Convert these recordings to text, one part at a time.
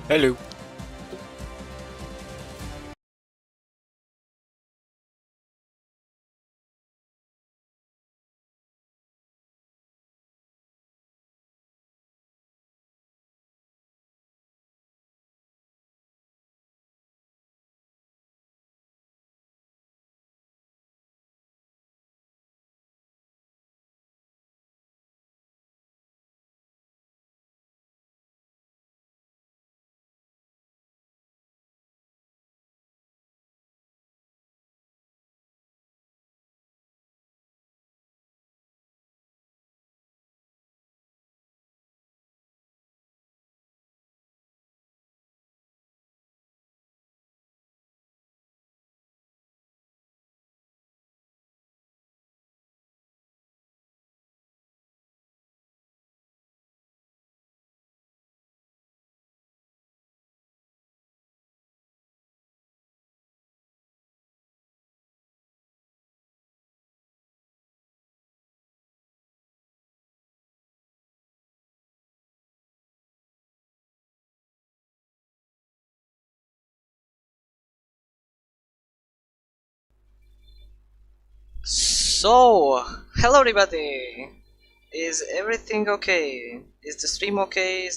Hello. So, hello everybody! Is everything okay? Is the stream okay?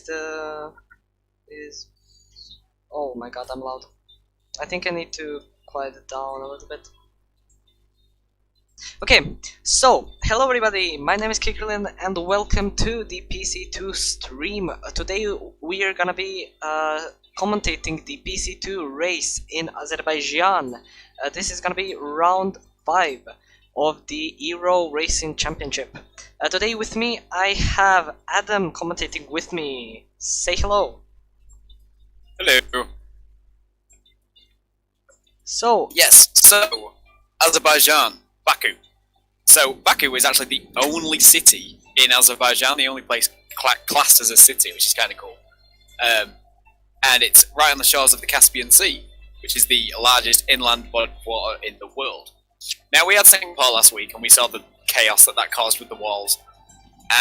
Oh my god, I'm loud. I think I need to quiet it down a little bit. Okay, so, hello everybody, my name is Kickerlin and welcome to the PC2 stream. Today we are gonna be commentating the PC2 race in Azerbaijan. This is gonna be round 5 of the Ero Racing Championship. Today with me I have Adam commentating with me. Say hello. Hello. So, Yes, so, Azerbaijan, Baku. So, Baku is actually the only city in Azerbaijan, the only place classed as a city, which is kind of cool. And it's right on the shores of the Caspian Sea, which is the largest inland body of water in the world. Now, we had Singapore last week, and we saw the chaos that caused with the walls.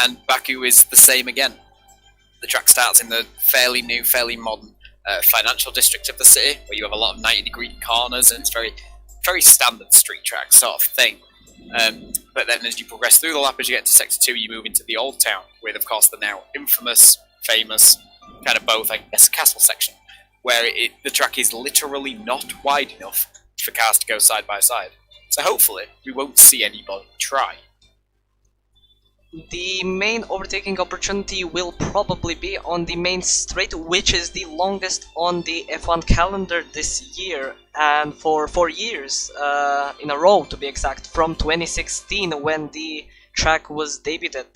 And Baku is the same again. The track starts in the fairly new, fairly modern financial district of the city, where you have a lot of 90-degree corners, and it's very standard street track sort of thing. But then as you progress through the Lapidge, you get to Sector 2, you move into the Old Town, with, of course, the now infamous, famous, kind of both, I guess, castle section, where the track is literally not wide enough for cars to go side by side. So hopefully, we won't see anybody try. the main overtaking opportunity will probably be on the main straight, which is the longest on the F1 calendar this year, and for 4 years in a row, to be exact, from 2016 when the track was debuted.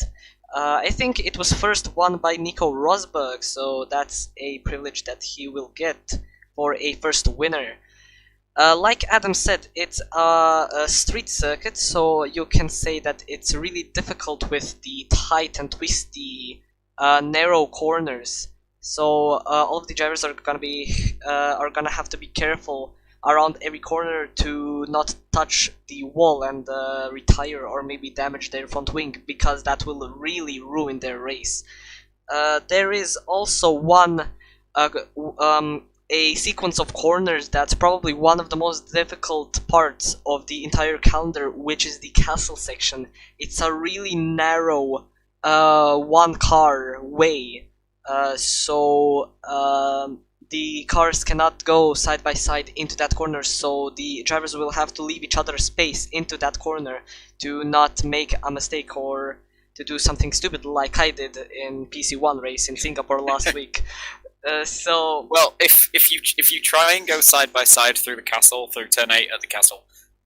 I think it was first won by Nico Rosberg, so that's a privilege that he will get for a first winner. Like Adam said, it's a street circuit, so you can say that it's really difficult with the tight and twisty, narrow corners. So all of the drivers are gonna have to be careful around every corner to not touch the wall and retire or maybe damage their front wing, because that will really ruin their race. There is also a sequence of corners that's probably one of the most difficult parts of the entire calendar, which is the castle section. It's a really narrow one car way, so the cars cannot go side by side into that corner, so the drivers will have to leave each other space into that corner to not make a mistake or to do something stupid like I did in PC1 race in Singapore last week. Well, if you try and go side by side through the castle, through turn 8 at the castle,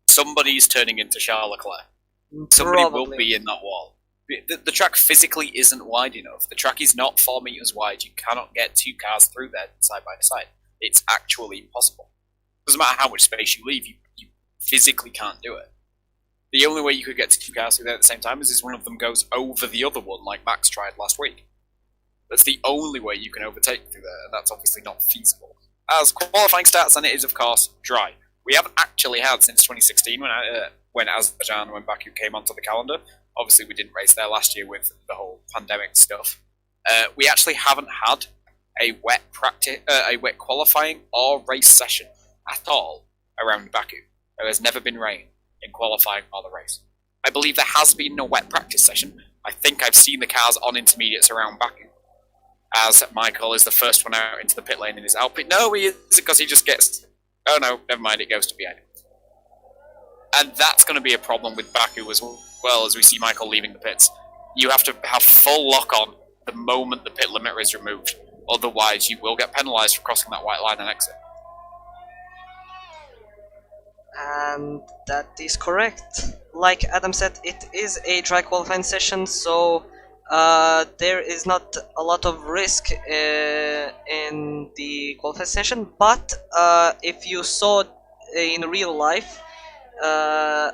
somebody's turning into Charles Leclerc. Somebody will be in that wall. The track physically isn't wide enough. The track is not 4 meters wide. You cannot get 2 cars through there side by side. It's actually impossible. Doesn't matter how much space you leave, you physically can't do it. The only way you could get 2 cars through there at the same time is one of them goes over the other one, like Max tried last week. That's the only way you can overtake through there, and that's obviously not feasible. As qualifying stats, and it is, of course, dry. We haven't actually had since 2016 when Azerbaijan, when Baku came onto the calendar. Obviously, we didn't race there last year with the whole pandemic stuff. We actually haven't had a wet qualifying or race session at all around Baku. There has never been rain in qualifying or the race. I believe there has been no wet practice session. I think I've seen the cars on intermediates around Baku, as Michael is the first one out into the pit lane in his Alpine. No, he isn't, because he just gets... Oh no, never mind, it goes to behind. And that's going to be a problem with Baku as well, as we see Michael leaving the pits. You have to have full lock-on the moment the pit limiter is removed. Otherwise, you will get penalised for crossing that white line and exit. And that is correct. Like Adam said, it is a dry qualifying session, so there is not a lot of risk in the qualifying session. But if you saw in real life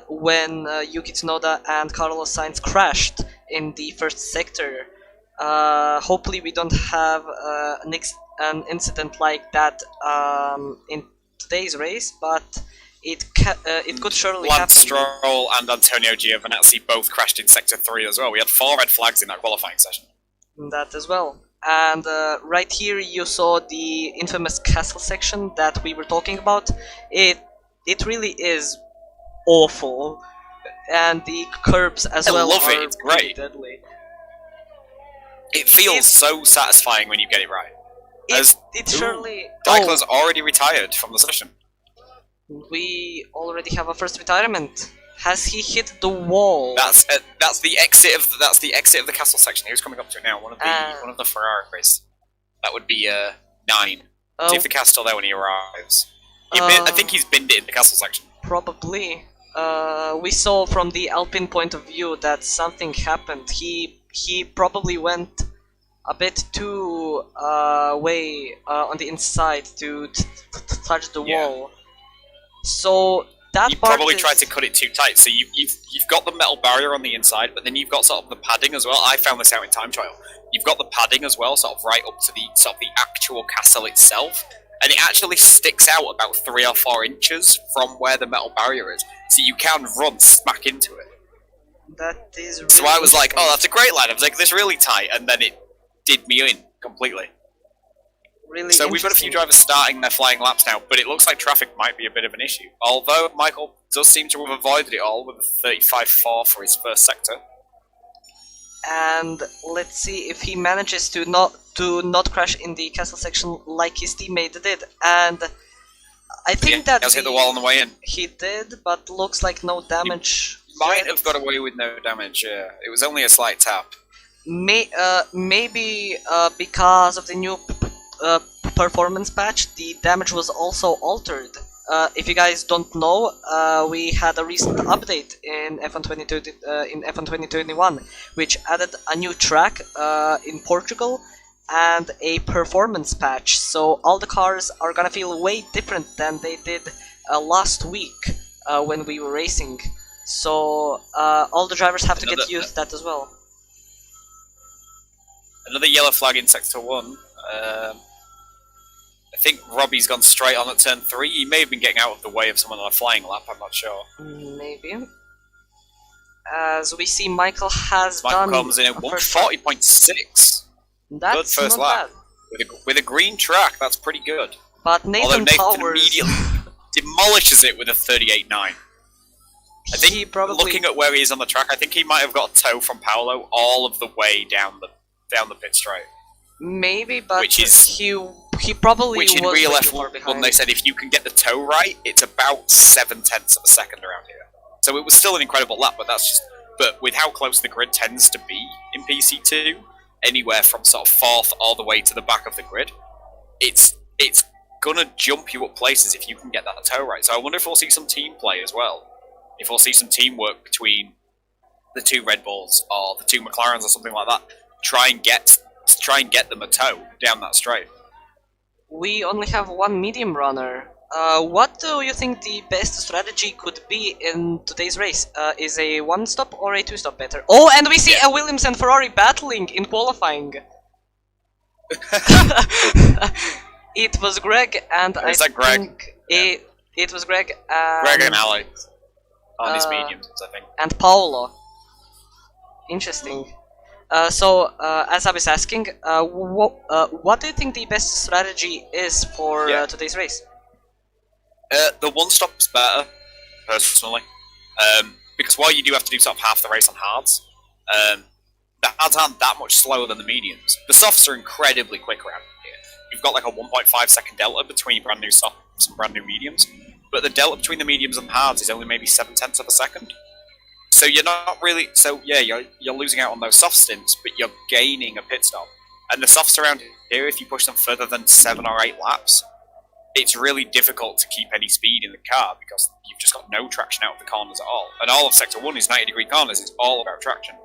when Yuki Tsunoda and Carlos Sainz crashed in the first sector, hopefully we don't have an incident like that in today's race, but it could surely happen. Lance Stroll and Antonio Giovinazzi both crashed in Sector 3 as well. We had 4 red flags in that qualifying session. That as well. And right here you saw the infamous castle section that we were talking about. It really is awful. And the curbs as well love it. are It's great. deadly. It feels so satisfying when you get it right. It surely... Dykler's already retired from the session. We already have a first retirement. Has he hit the wall? That's the exit of the castle section. He's coming up to it now. One of the Ferraris. That would be 9. See if the car's still there when he arrives. I think he's binned it in the castle section. Probably. We saw from the Alpine point of view that something happened. He probably went a bit too way on the inside to touch the wall. So that you probably tried to cut it too tight. So you've got the metal barrier on the inside, but then you've got sort of the padding as well. I found this out in time trial. You've got the padding as well, sort of right up to the actual castle itself, and it actually sticks out about 3 or 4 inches from where the metal barrier is, so you can run smack into it. That is really so I was like, oh, that's a great line. I was like, this really tight, and then it did me in completely. Really so we've got a few drivers starting their flying laps now, but it looks like traffic might be a bit of an issue. Although Michael does seem to have avoided it all with a 35.4 for his first sector. And let's see if he manages to not crash in the castle section like his teammate did. And I think that he hit the wall on the way in. He did, but looks like no damage. He might have got away with no damage. Yeah, it was only a slight tap. Maybe because of the new performance patch, the damage was also altered. If you guys don't know, we had a recent update in F1 2021, which added a new track in Portugal and a performance patch. So all the cars are gonna feel way different than they did last week when we were racing. So all the drivers have to get used to that as well. Another yellow flag in Sector 1. I think Robbie's gone straight on at turn 3. He may have been getting out of the way of someone on a flying lap, I'm not sure. Maybe. As we see, Michael has done... Michael comes in at 140.6. That's good first not lap. bad. With a green track, that's pretty good. But Nathan Powers... immediately demolishes it with a 38.9. I think, looking at where he is on the track, I think he might have got a tow from Paolo all of the way down the pit straight. Maybe, but which is, he probably which in was real F1 they said if you can get the tow right, it's about 0.7 of a second around here. So it was still an incredible lap, but that's just... But with how close the grid tends to be in PC2, anywhere from sort of 4th all the way to the back of the grid, it's gonna jump you up places if you can get that tow right. So I wonder if we'll see some team play as well. If we'll see some teamwork between the 2 Red Bulls or the 2 McLarens or something like that. Try and get them a tow down that straight. We only have 1 medium runner. What do you think the best strategy could be in today's race? Is a 1-stop or a 2-stop better? Oh, and we see a Williams and Ferrari battling in qualifying. It was Greg and I think it was Greg and Alex on his mediums, I think. And Paolo. Interesting. As I was asking, what do you think the best strategy is for today's race? The one stop is better, personally, because while you do have to do sort of half the race on hards, the hards aren't that much slower than the mediums. The softs are incredibly quick around here. You've got like a 1.5 second delta between brand new softs and brand new mediums, but the delta between the mediums and the hards is only maybe 7/10 of a second. So you're not really, so yeah, you're losing out on those soft stints, but you're gaining a pit stop. And the softs around here, if you push them further than 7 or 8 laps, it's really difficult to keep any speed in the car because you've just got no traction out of the corners at all. And all of Sector 1 is 90-degree corners, it's all about traction.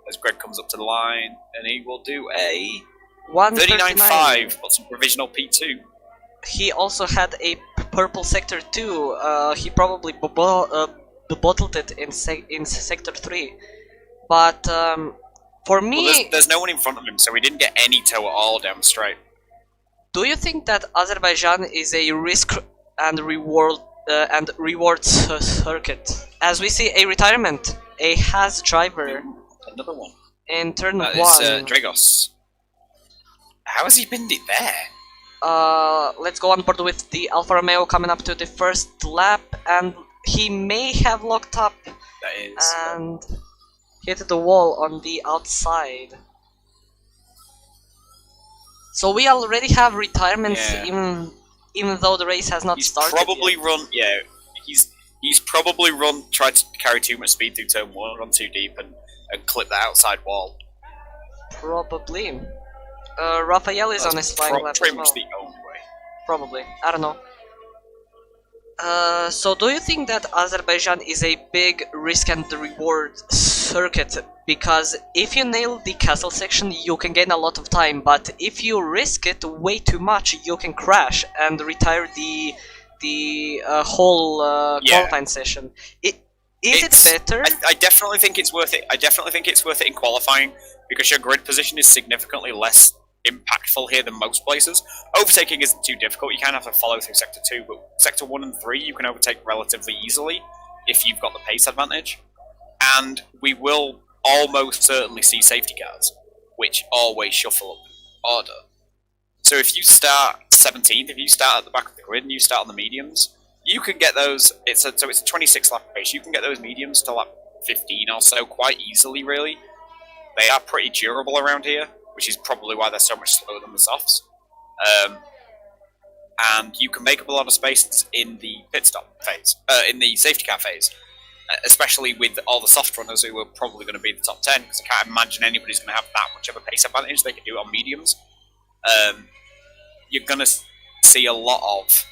As Greg comes up to the line, and he will do a 39.5, but some provisional P2. He also had a purple Sector 2, he probably bottled it in Sector 3. But for me... Well, there's no one in front of him, so he didn't get any tow at all down the straight. Do you think that Azerbaijan is a risk and reward circuit? As we see a retirement, a Haas driver. Another one. In turn 1. Dragos. How has he binned it there? Let's go on board with the Alfa Romeo coming up to the first lap, and he may have locked up and hit the wall on the outside. So we already have retirements, even though the race has not started. Probably yet. Run, yeah. He's probably tried to carry too much speed through turn 1, run too deep, and clip the outside wall. Probably. Raphael is on his flying lap pretty as much well. the only way. Probably. I don't know. So do you think that Azerbaijan is a big risk and reward circuit? Because if you nail the castle section, you can gain a lot of time, but if you risk it way too much, you can crash and retire the whole qualifying session. Is it better? I definitely think it's worth it. I definitely think it's worth it in qualifying because your grid position is significantly less impactful here than most places. Overtaking isn't too difficult. You kind of have to follow through Sector 2, but Sector 1 and 3 you can overtake relatively easily if you've got the pace advantage. And we will almost certainly see safety cars, which always shuffle up order. So if you start 17th, if you start at the back of the grid and you start on the mediums, you can get those, so it's a 26 lap race, you can get those mediums to lap 15 or so quite easily, really. They are pretty durable around here, which is probably why they're so much slower than the softs. And you can make up a lot of space in the pit stop phase, in the safety car phase, especially with all the soft runners who are probably going to be the top 10, because I can't imagine anybody's going to have that much of a pace advantage. They can do it on mediums. You're going to see a lot of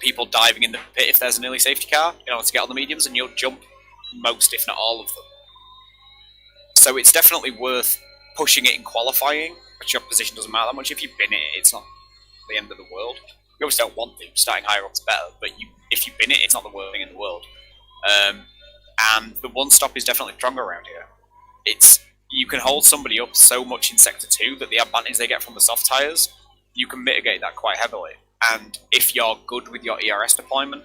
people diving in the pit if there's an early safety car, in order to get on the mediums, and you'll jump most, if not all of them. So it's definitely worth pushing it in qualifying, but your position doesn't matter that much. If you bin it, it's not the end of the world. You obviously don't want to. Starting higher up is better, but if you bin it, it's not the worst thing in the world. And the one stop is definitely stronger around here. You can hold somebody up so much in Sector 2 that the advantage they get from the soft tyres, you can mitigate that quite heavily. And if you're good with your ERS deployment,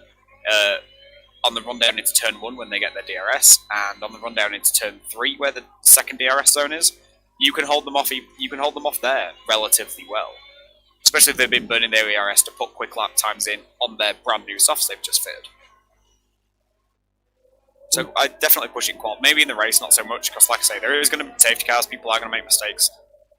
on the run down into turn 1 when they get their DRS, and on the run down into turn 3 where the second DRS zone is, you can hold them off. You can hold them off there relatively well, especially if they've been burning their ERS to put quick lap times in on their brand new softs they've just fitted. So I definitely push it qual. Maybe in the race not so much, because like I say, there is going to be safety cars. People are going to make mistakes,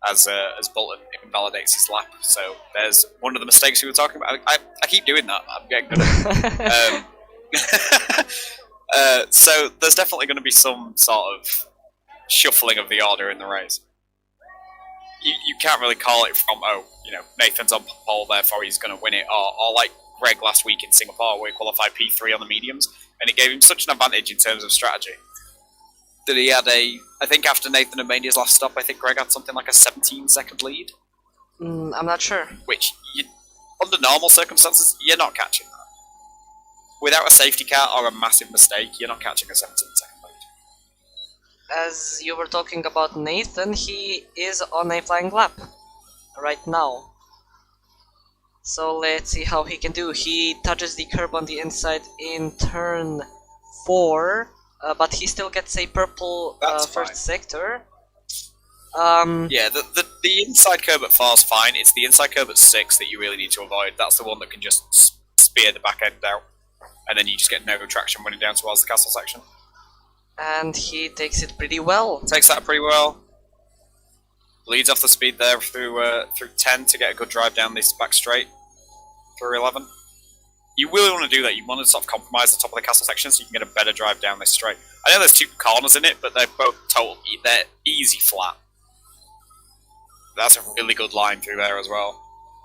as Bolton invalidates his lap. So there's one of the mistakes we were talking about. I keep doing that. I'm getting good at it. So there's definitely going to be some sort of shuffling of the order in the race. You can't really call it from, Nathan's on pole, therefore he's going to win it, or like Greg last week in Singapore, where he qualified P3 on the mediums, and it gave him such an advantage in terms of strategy that he had I think after Nathan had made his last stop, I think Greg had something like a 17-second lead. I'm not sure. Which, under normal circumstances, you're not catching that. Without a safety car or a massive mistake, you're not catching a 17-second lead. As you were talking about Nathan, he is on a flying lap right now. So let's see how he can do. He touches the curb on the inside in turn 4, but he still gets a purple first sector. Yeah, the inside curb at 4 is fine. It's the inside curb at 6 that you really need to avoid. That's the one that can just spear the back end out, and then you just get no traction running down towards the castle section. And he takes it pretty well. Takes that pretty well. Leads off the speed there through 10 to get a good drive down this back straight through 11. You really want to do that. You want to sort of compromise the top of the castle section so you can get a better drive down this straight. I know there's 2 corners in it, but they're both they're easy flat. That's a really good line through there as well,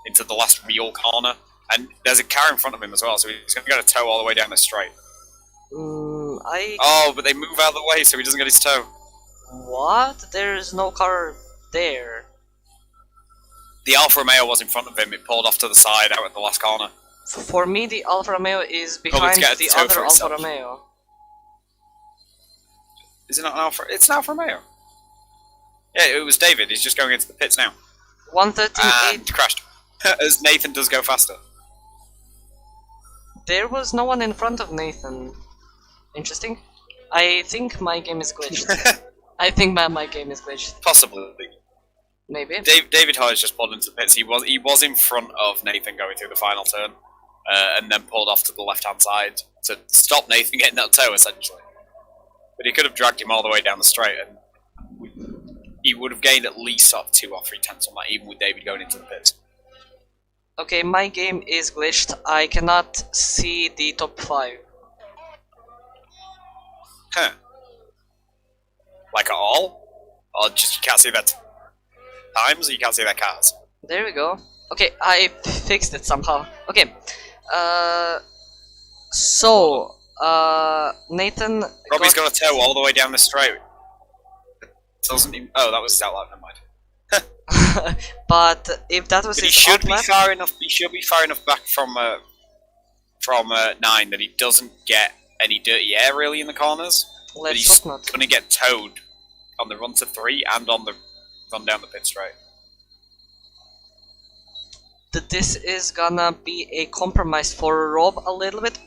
into the last real corner. And there's a car in front of him as well, so he's going to get a toe all the way down this straight. Oh, but they move out of the way so he doesn't get his toe. What? There's no car there. The Alfa Romeo was in front of him. It pulled off to the side out at the last corner. For me, the Alfa Romeo is behind the other Alfa Romeo. Is it not an Alfa? It's an Alfa Romeo. Yeah, it was David. He's just going into the pits now. 113.8. And crashed. As Nathan does go faster. There was no one in front of Nathan. Interesting. I think my game is glitched. I think my game is glitched. Possibly. Maybe. David Hoyes just pulled into the pits. He was in front of Nathan going through the final turn, and then pulled off to the left-hand side to stop Nathan getting that toe, essentially. But he could have dragged him all the way down the straight, and he would have gained at least up 2 or 3 tenths on that, even with David going into the pits. Okay, my game is glitched. I cannot see the top 5. Huh. Like at all? Or just you can't see their times, or you can't see their cars? There we go. Okay, I fixed it somehow. Okay. So, Nathan Robbie's got a toe all the way down the straight. Doesn't even... Oh, that was his outlet, never mind. But if that was his should be outlet... far enough. He should be far enough back from 9 that he doesn't get any dirty air really in the corners. But he's going to get towed on the run to 3 and on the run down the pit straight. This is gonna be a compromise for Rob a little bit,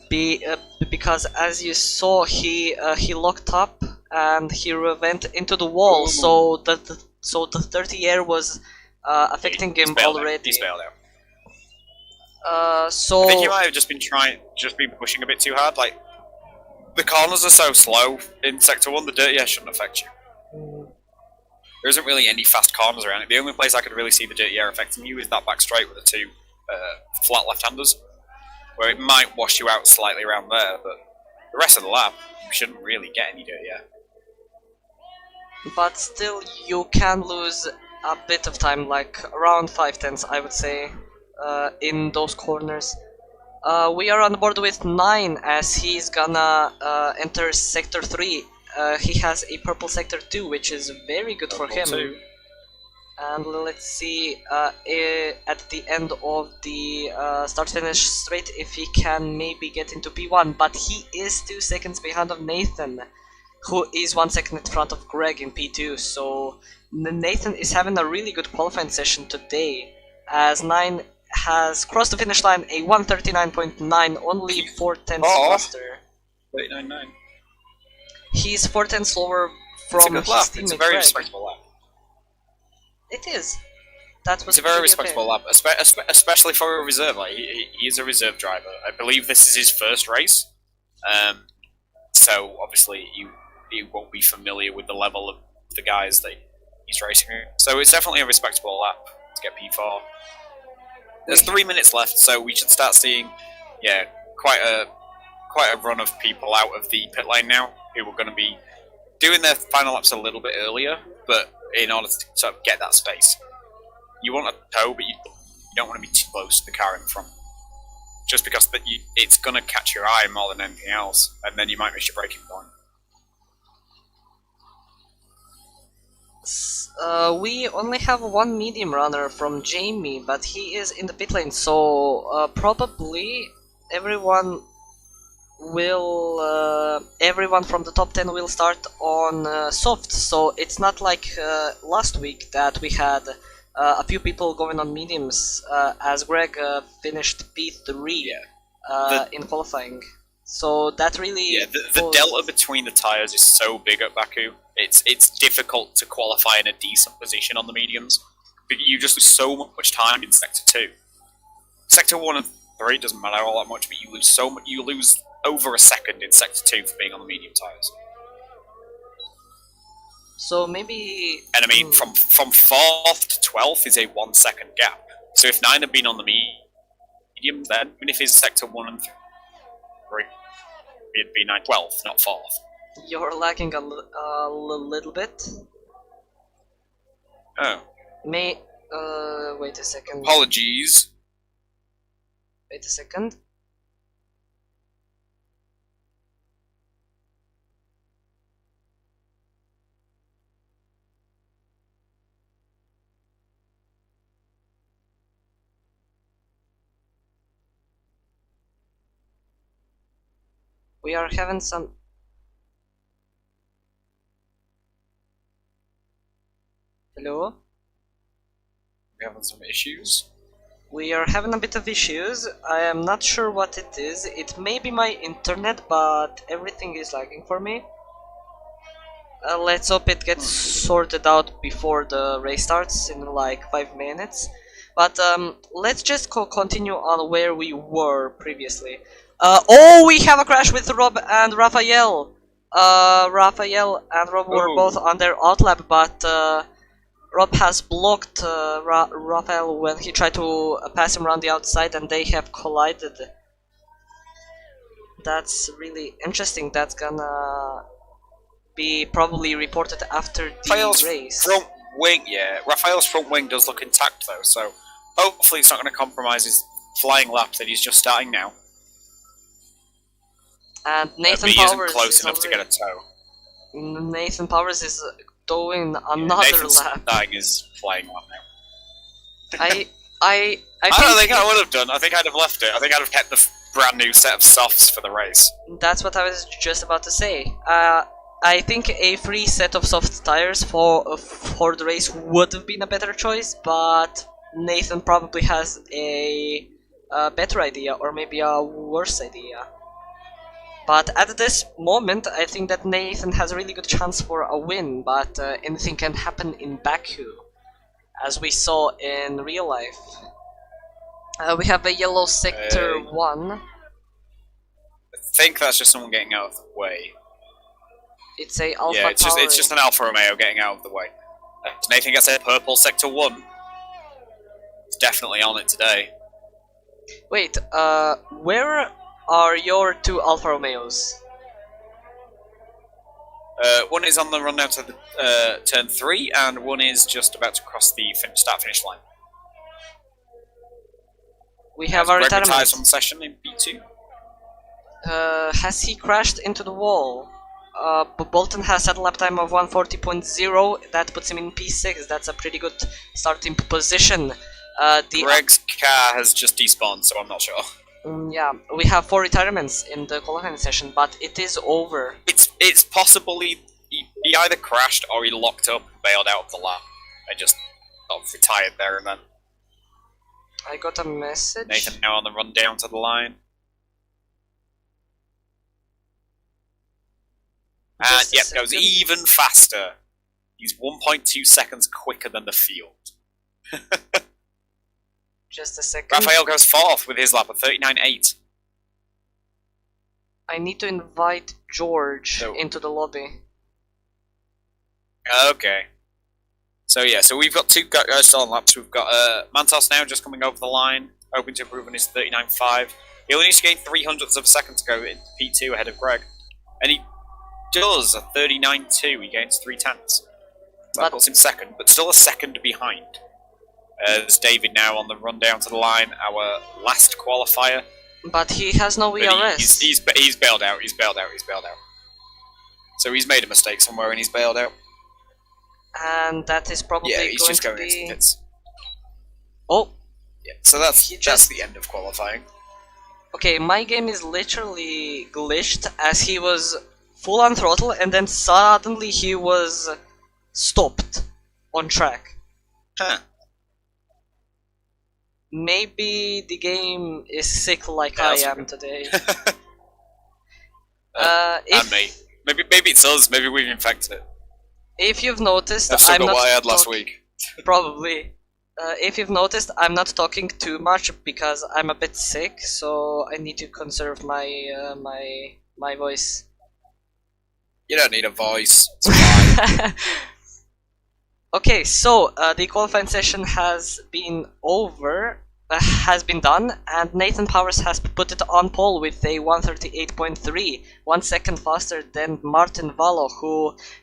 because as you saw, he locked up and he went into the wall. Ooh. So the 30 air was affecting him already. He's bailed out. So I think he might have just been pushing a bit too hard. Like, the corners are so slow in Sector 1, the dirty air shouldn't affect you. There isn't really any fast corners around it. The only place I could really see the dirty air affecting you is that back straight with the 2 flat left-handers, where it might wash you out slightly around there, but the rest of the lap, you shouldn't really get any dirty air. But still, you can lose a bit of time, like around 5 tenths, I would say, in those corners. We are on board with 9 as he's gonna enter Sector 3. He has a purple Sector 2, which is very good for him. And let's see at the end of the start-finish straight if he can maybe get into P1. But he is 2 seconds behind of Nathan, who is 1 second in front of Greg in P2. So Nathan is having a really good qualifying session today, as 9 has crossed the finish line, a 139.9, only 4 tenths faster. 39.9. He's 4 tenths slower from his teammate. It's a very respectable lap. It is. That was it's a very respectable lap, especially for a reserve. Like he is a reserve driver. I believe this is his first race, so obviously you won't be familiar with the level of the guys that he's racing. So it's definitely a respectable lap to get P4. There's 3 minutes left, so we should start seeing, quite a run of people out of the pit lane now, who are going to be doing their final laps a little bit earlier, but in order to sort of get that space. You want a toe, but you don't want to be too close to the car in front. Just because it's going to catch your eye more than anything else, and then you might miss your braking point. We only have 1 medium runner from Jamie, but he is in the pit lane, so probably everyone from the top 10 will start on soft. So it's not like last week that we had a few people going on mediums, as Greg finished P3 in qualifying. So that really the delta between the tires is so big at Baku It's difficult to qualify in a decent position on the mediums. But you just lose so much time in Sector 2. Sector 1 and 3 doesn't matter all that much, but you lose so much. You lose over a second in Sector 2 for being on the medium tyres. So maybe... And I mean, from 4th to 12th is a 1 second gap. So if 9 had been on the medium, then even if it's Sector 1 and 3, it'd be 9th, 12th, not 4th. You're lagging a little bit. Oh. Wait a second. Apologies. Wait a second. We are having some... Hello? We're having some issues. We are having a bit of issues. I am not sure what it is. It may be my internet, but everything is lagging for me. Let's hope it gets sorted out before the race starts in like 5 minutes. But let's just continue on where we were previously. Oh, we have a crash with Rob and Raphael. Raphael and Rob were both on their outlap, but Rob has blocked Raphael when he tried to pass him around the outside, and they have collided. That's really interesting. That's gonna be probably reported after the Raphael's race. Front wing, yeah. Raphael's front wing does look intact though, so hopefully it's not going to compromise his flying lap that he's just starting now. And Nathan but he Powers isn't close is enough to get a toe. Nathan Powers is doing another Nathan's lap. starting his flying lap now. I don't think I would have done. I think I'd have left it. I think I'd have kept the brand new set of softs for the race. That's what I was just about to say. I think a free set of soft tires for the race would have been a better choice, but Nathan probably has a better idea, or maybe a worse idea. But at this moment, I think that Nathan has a really good chance for a win, but anything can happen in Baku, as we saw in real life. We have a yellow sector 1. I think that's just someone getting out of the way. It's a Alpha Yeah, it's just an Alfa Romeo getting out of the way. Nathan gets a purple sector 1. It's definitely on it today. Wait, where are your 2 Alfa Romeos? One is on the run down to the turn 3, and one is just about to cross the start-finish line. We have our retirement. retirement. On the session in P2. Has he crashed into the wall? Bolton has had a lap time of 140.0. That puts him in P6. That's a pretty good starting position. Greg's car has just despawned, so I'm not sure. Yeah, we have 4 retirements in the qualifying session, but it is over. It's possible he either crashed or he locked up, bailed out of the lap, and just retired there and then. I got a message. Nathan now on the run down to the line. And yep, goes even faster. He's 1.2 seconds quicker than the field. Just a second. Raphael goes 4th with his lap at 39.8. I need to invite George into the lobby. Okay. So yeah, so we've got 2 guys still on laps. We've got Mantos now just coming over the line, hoping to improve on his 39.5. He only needs to gain 0.03 of a second to go in P2 ahead of Greg. And he does a 39.2, he gains 0.3. So that puts him second, but still a second behind. There's David now on the run down to the line, our last qualifier. But he has no ERS. He's bailed out, he's bailed out. So he's made a mistake somewhere and he's bailed out. And that is probably he's just going into the pits. Oh! Yeah, so that's the end of qualifying. Okay, my game is literally glitched as he was full on throttle and then suddenly he was stopped on track. Huh. Maybe the game is sick like I am today. And me. Maybe it's us, maybe we've infected it. If you've noticed, I've still I'm got not what I had last talk- week. Probably. If you've noticed, I'm not talking too much because I'm a bit sick, so I need to conserve my my voice. You don't need a voice. It's fine. Okay, so the qualifying session has been over, has been done, and Nathan Powers has put it on pole with a 138.3, 1 second faster than Martin Vallo,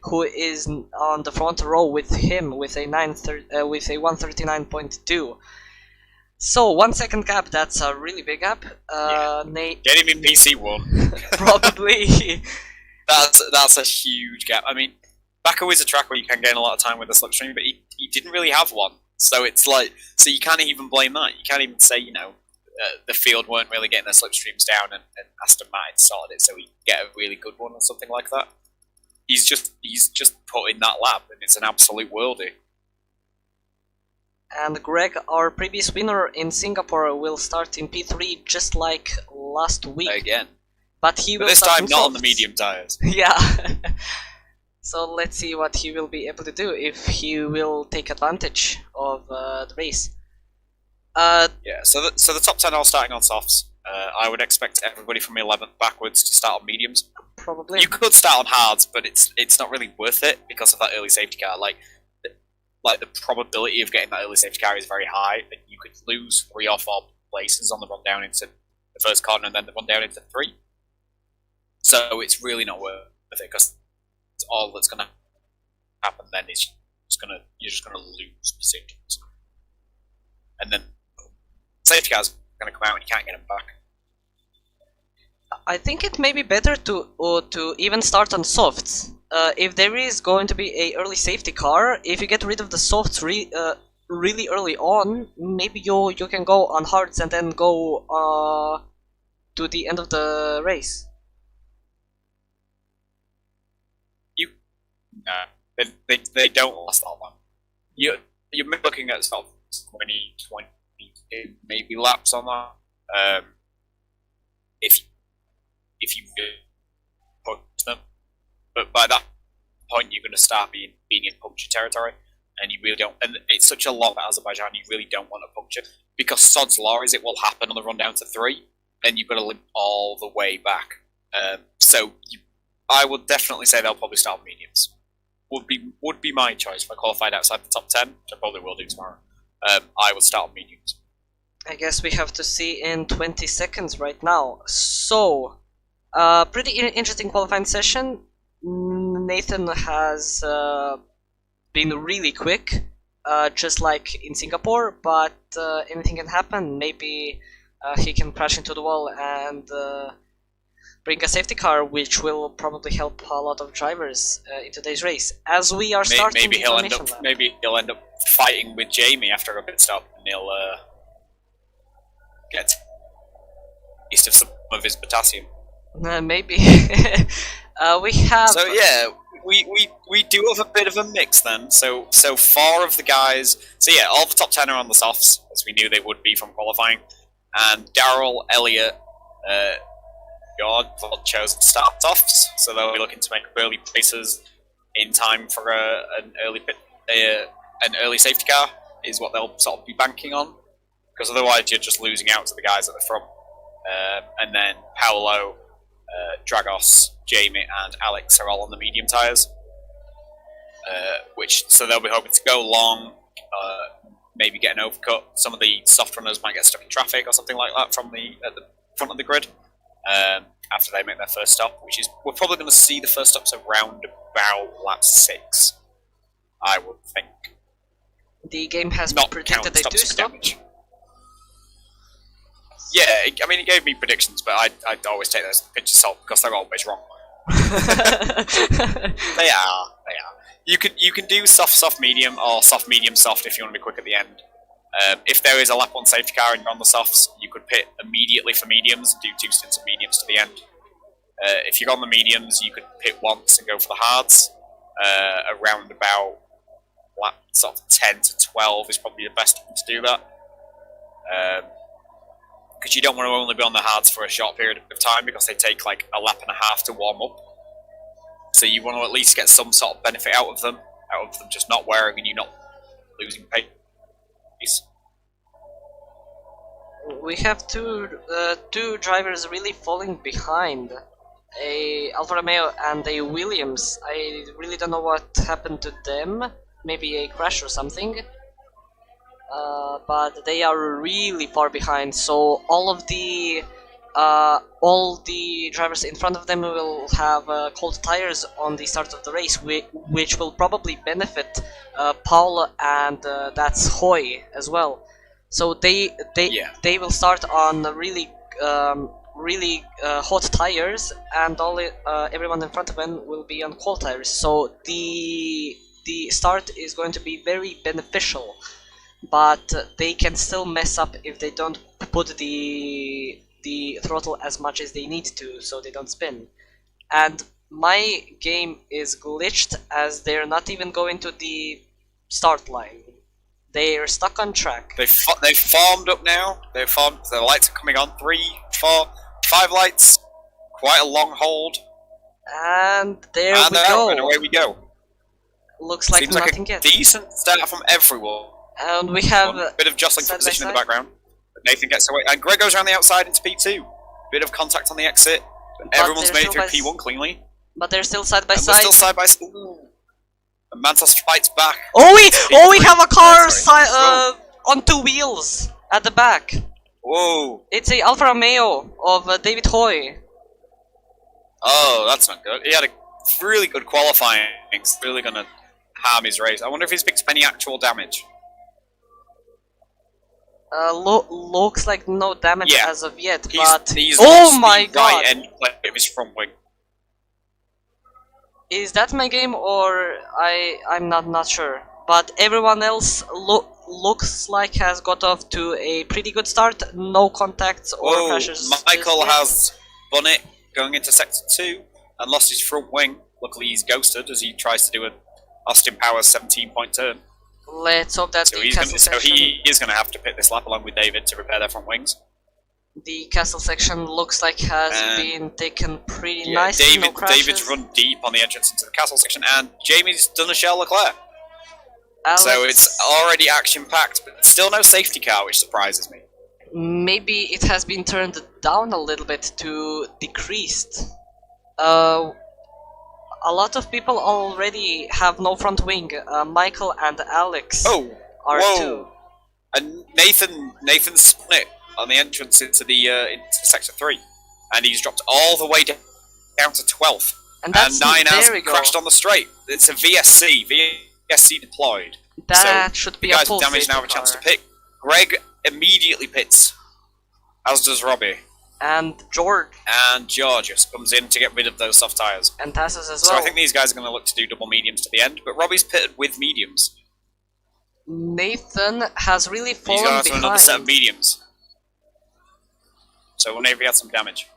who is on the front row with him with a 139.2. So 1 second gap, that's a really big gap. Get him in PC1. Probably. That's a huge gap. I mean, Baku is a track where you can gain a lot of time with the slipstream, but he didn't really have one. So it's like, so you can't even blame that. You can't even say, you know, the field weren't really getting their slipstreams down and Aston Martin sorted it so he could get a really good one or something like that. He's just put in that lap, and it's an absolute worldie. And Greg, our previous winner in Singapore, will start in P3 just like last week. Again. But he will this start time in not on the softs. medium tyres. Yeah. So let's see what he will be able to do, if he will take advantage of the race. Yeah, so the top 10 are starting on softs. I would expect everybody from 11th backwards to start on mediums. Probably. You could start on hards, but it's not really worth it because of that early safety car. Like the probability of getting that early safety car is very high, and you could lose 3 or 4 places on the run down into the first corner and then the run down into 3. So it's really not worth it because all that's going to happen then is you're just going to lose positions, and then safety car's going to come out and you can't get them back. I think it may be better to even start on softs. If there is going to be a early safety car, if you get rid of the softs really early on, maybe you can go on hards and then go to the end of the race. No, they don't last that long. You're looking at sort of 20 maybe laps on that. If you push them, but by that point you're going to start being in puncture territory, and you really don't. And it's such a long Azerbaijan, you really don't want a puncture because sod's law is it will happen on the run down to 3, and you've got to limp all the way back. I would definitely say they'll probably start mediums. Would be my choice if I qualified outside the top 10, which I probably will do tomorrow. I would start on mediums. I guess we have to see in 20 seconds right now. So, pretty interesting qualifying session. Nathan has been really quick, just like in Singapore, but anything can happen. Maybe he can crash into the wall and bring a safety car, which will probably help a lot of drivers in today's race. As we are starting, maybe he'll end up fighting with Jamie after a pit stop, and he'll get used to some of his potassium. Maybe. We have. So yeah, we do have a bit of a mix then. So 4 of the guys. So yeah, all the top 10 are on the softs, as we knew they would be from qualifying, and Darrell, Elliott, George all chose to start softs, so they'll be looking to make early places in time for an early safety car is what they'll sort of be banking on, because otherwise you're just losing out to the guys at the front. And then Paolo, Dragos, Jamie, and Alex are all on the medium tyres, so they'll be hoping to go long, maybe get an overcut. Some of the soft runners might get stuck in traffic or something like that at the front of the grid. After they make their first stop, which is we're probably going to see the first stops around about lap 6, I would think. The game has not predicted they do stop. Yeah, I mean, it gave me predictions, but I'd always take those with a pinch of salt because they're always wrong. They are. You can do soft, medium, or soft, medium, soft if you want to be quick at the end. If there is a lap 1 safety car and you're on the softs, you could pit immediately for mediums and do 2 stints of mediums to the end. If you're on the mediums, you could pit once and go for the hards. Around about lap sort of 10 to 12 is probably the best time to do that. Because you don't want to only be on the hards for a short period of time, because they take like a lap and a half to warm up. So you want to at least get some sort of benefit out of them. out of them just not wearing and you not losing pace. We have two drivers really falling behind, a Alfa Romeo and a Williams. I really don't know what happened to them, maybe a crash or something, but they are really far behind, so all the drivers in front of them will have cold tires on the start of the race, which will probably benefit Paul and that's Hoy as well. So they will start on really hot tires, and everyone in front of them will be on cold tires. So the start is going to be very beneficial, but they can still mess up if they don't put the throttle as much as they need to, so they don't spin. And my game is glitched, as they're not even going to the start line. They're stuck on track. They've farmed up now. They've farmed. The lights are coming on. 3, 4, 5 lights. Quite a long hold. And there we go. And away we go. Looks like Seems nothing like a yet. decent start from everyone. And we have a bit of jostling for position in the side. background. But Nathan gets away. And Greg goes around the outside into P2. Bit of contact on the exit. But everyone's made it through P1 cleanly. But they're still side by and side. We're still side by side. And Mantos fights back. We have a car on 2 wheels at the back. Whoa! It's a Alfa Romeo of David Hoy. Oh, that's not good. He had a really good qualifying. It's really gonna harm his race. I wonder if he's picked up any actual damage. Looks like no damage as of yet, but he's oh my god! Right end plate of his front wing. Is that my game, or I'm not sure. But everyone else looks like has got off to a pretty good start. No contacts or crashes. Michael has won it going into sector 2 and lost his front wing. Luckily he's ghosted as he tries to do an Austin Powers 17-point turn. Let's hope that he is going to have to pit this lap along with David to repair their front wings. The castle section looks like has been taken pretty nicely. No crashes. David's run deep on the entrance into the castle section, and Jamie's done a Charles Leclerc. Alex, so it's already action-packed, but still no safety car, which surprises me. Maybe it has been turned down a little bit to decreased. A lot of people already have no front wing. Michael and Alex are too. And Nathan's spun it on the entrance into into sector 3, and he's dropped all the way down to 12th. And 9 has crashed on the straight. It's a VSC deployed. That should be a full damage now have a chance to pit. Greg immediately pits, as does Robbie. And George. And Georgius comes in to get rid of those soft tyres. And passes as well. So I think these guys are going to look to do double mediums to the end, but Robbie's pitted with mediums. Nathan has really fallen behind. He's going to another set of mediums. So whenever he had some damage.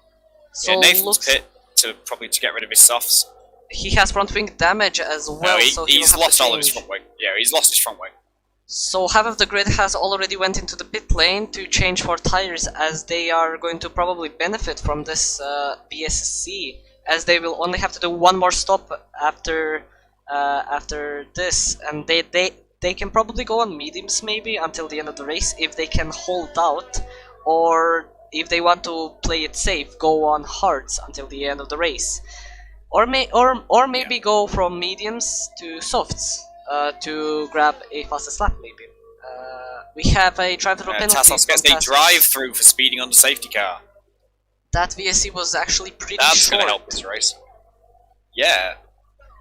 So Nathan's pit to probably to get rid of his softs. He has front wing damage as well. No, he's lost all of his front wing. Yeah, he's lost his front wing. So half of the grid has already went into the pit lane to change for tires, as they are going to probably benefit from this BSC, as they will only have to do one more stop after this, and they can probably go on mediums maybe until the end of the race if they can hold out, or if they want to play it safe, go on hards until the end of the race, or maybe go from mediums to softs. To grab a fastest lap, maybe. We have a drive-through penalty. Tassos gets a drive-through for speeding on the safety car. That VSC was actually pretty short. That's going to help this race. Yeah.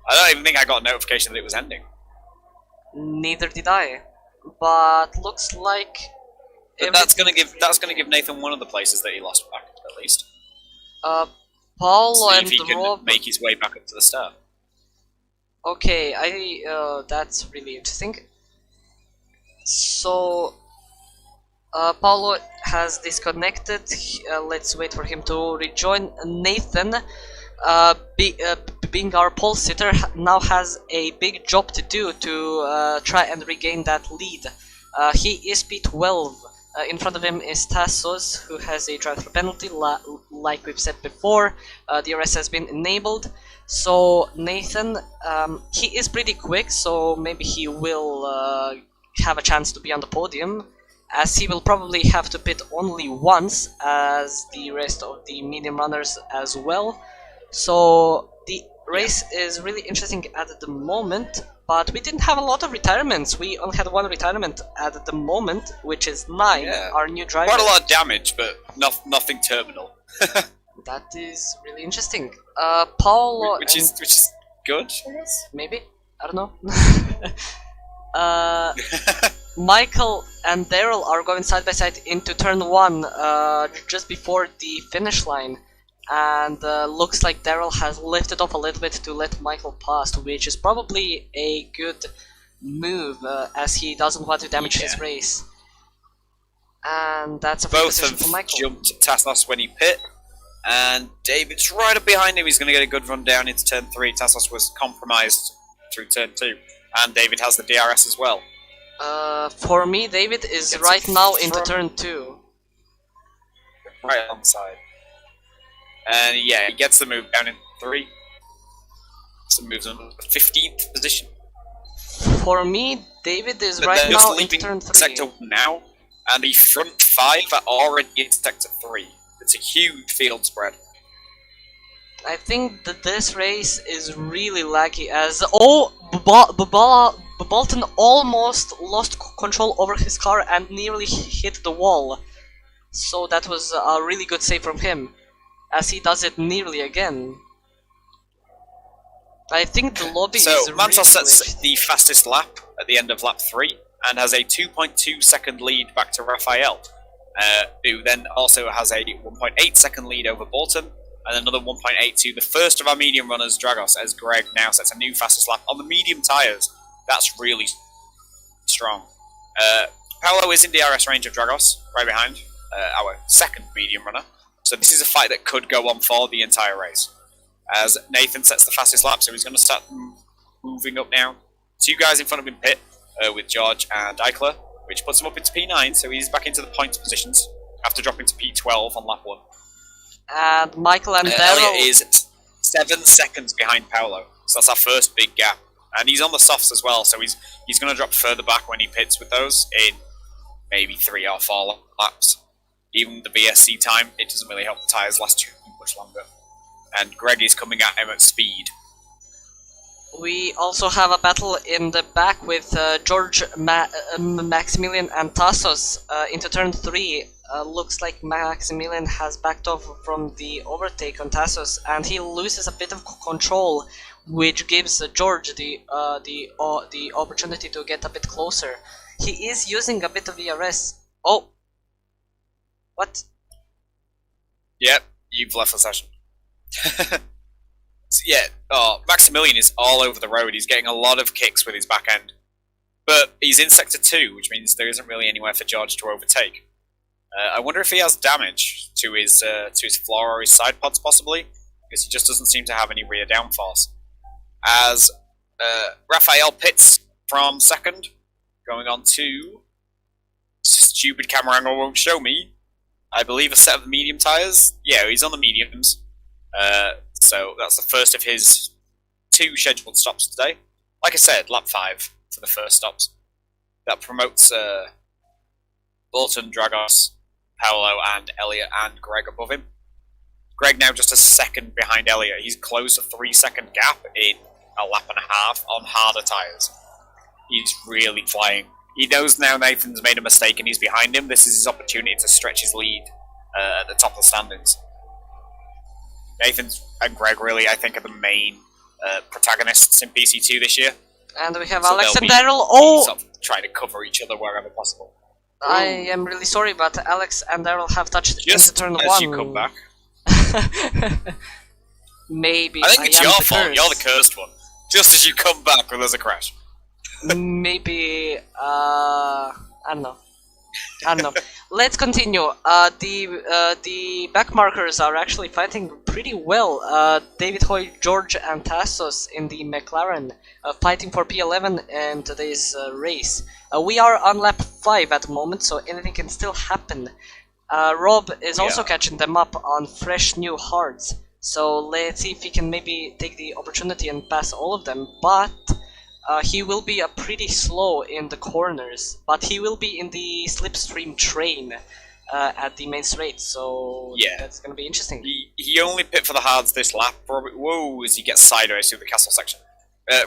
I don't even think I got a notification that it was ending. Neither did I. But looks like... But that's going to give Nathan one of the places that he lost back, at least. Paul See and if he can Rob... make his way back up to the start. Okay, that's really interesting. So, Paulo has disconnected. Let's wait for him to rejoin. Nathan, being our pole sitter, now has a big job to do to try and regain that lead. He is P12. In front of him is Tassos, who has a drive-through penalty, like we've said before. DRS has been enabled. So Nathan, he is pretty quick, so maybe he will have a chance to be on the podium, as he will probably have to pit only once, as the rest of the medium runners as well. So the race is really interesting at the moment, but we didn't have a lot of retirements. We only had one retirement at the moment, which is 9, our new driver. Quite a lot of damage, but nothing terminal. That is really interesting. Paul, which is good, I guess? Maybe, I don't know. Michael and Daryl are going side by side into turn 1, just before the finish line, and looks like Daryl has lifted off a little bit to let Michael pass, which is probably a good move, as he doesn't want to damage his race. And that's a free position for Michael. Both have jumped Tassos when he pit. And David's right up behind him. He's going to get a good run down into turn 3. Tassos was compromised through turn 2. And David has the DRS as well. For me, David is right now into turn 2. Right alongside. And yeah, he gets the move down in 3. So moves on to the 15th position. For me, David is right now into turn 3. Sector 1 now. And the front 5 are already in sector 3. It's a huge field spread. I think that this race is really laggy, as Bolton almost lost control over his car and nearly hit the wall. So that was a really good save from him, as he does it nearly again. I think the lobby is really Mantos sets glitched. the fastest lap at the end of lap 3 and has a 2.2 second lead back to Raphael. Who then also has a 1.8 second lead over Bolton, and another 1.82. The first of our medium runners, Dragos, as Greg now sets a new fastest lap on the medium tyres. That's really strong. Paolo is in DRS range of Dragos, right behind our second medium runner. So this is a fight that could go on for the entire race. As Nathan sets the fastest lap, so he's going to start moving up now. 2 guys in front of him pit, with George and Eichler, which puts him up into P9, so he's back into the points positions after dropping to P12 on lap 1. And Michael and Daryl... Elliot is 7 seconds behind Paolo, so that's our first big gap. And he's on the softs as well, so he's going to drop further back when he pits with those in maybe 3 or 4 laps. Even the VSC time, it doesn't really help the tyres last too much longer. And Greg is coming at him at speed. We also have a battle in the back with George, Maximilian and Tassos into turn 3. Looks like Maximilian has backed off from the overtake on Tassos, and he loses a bit of control, which gives George the opportunity to get a bit closer. He is using a bit of ERS. Oh! What? Yep, you've left the session. So yeah, Maximilian is all over the road. He's getting a lot of kicks with his back end. But he's in sector 2, which means there isn't really anywhere for George to overtake. I wonder if he has damage to his floor or his side pods, possibly, because he just doesn't seem to have any rear downforce. As Raphael pits from second, going on to... Stupid camera angle won't show me. I believe a set of medium tyres. Yeah, he's on the mediums. So that's the first of his 2 scheduled stops today. Like I said, lap 5 for the first stops. That promotes Bolton, Dragos, Paolo, and Elliot, and Greg above him. Greg now just a second behind Elliot. He's closed a 3-second gap in a lap and a half on harder tyres. He's really flying. He knows now Nathan's made a mistake and he's behind him. This is his opportunity to stretch his lead at the top of the standings. Nathan and Greg really, I think, are the main protagonists in PC2 this year. And we have Alex and Daryl. Oh! Sort of trying to cover each other wherever possible. I am really sorry, but Alex and Daryl have touched just into turn 1. As you come back. Maybe I think it's your fault. You're the cursed one. Just as you come back, when there's a crash. Maybe, I don't know. Let's continue. The back markers are actually fighting pretty well. David Hoy, George, and Tassos in the McLaren fighting for P11 in today's race. We are on lap 5 at the moment, so anything can still happen. Rob is also catching them up on fresh new hards. So let's see if he can maybe take the opportunity and pass all of them, but he will be pretty slow in the corners, but he will be in the slipstream train at the main straight, so yeah, that's going to be interesting. He only pit for the hards this lap. Robbie, whoa, as he gets sideways through the castle section.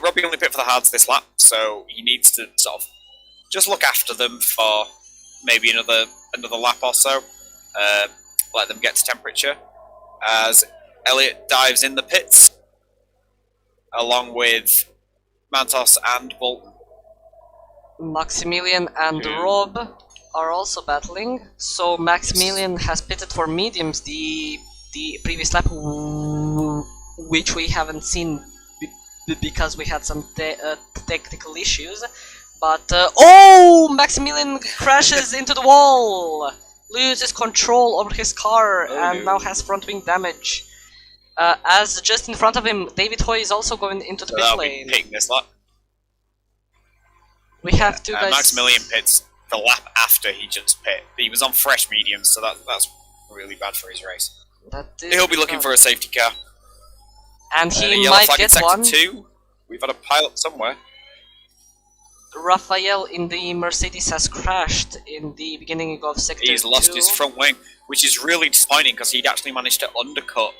Robbie only pit for the hards this lap, so he needs to sort of just look after them for maybe another lap or so. Let them get to temperature. As Elliot dives in the pits, along with Mantos and Bolton. Maximilian and Rob are also battling. So Maximilian has pitted for mediums the previous lap, which we haven't seen because we had some technical issues. But oh, Maximilian crashes into the wall, loses control over his car, and now has front wing damage. As just in front of him, David Hoy is also going into the pit lane. Pitting this lap. We have two guys. Maximilian pits the lap after he just pit. He was on fresh mediums, so that's really bad for his race. He'll be looking for a safety car. And he might get one. 2. We've had a pilot somewhere. Raphael in the Mercedes has crashed in the beginning of sector 2. He's lost his front wing, which is really disappointing because he'd actually managed to undercut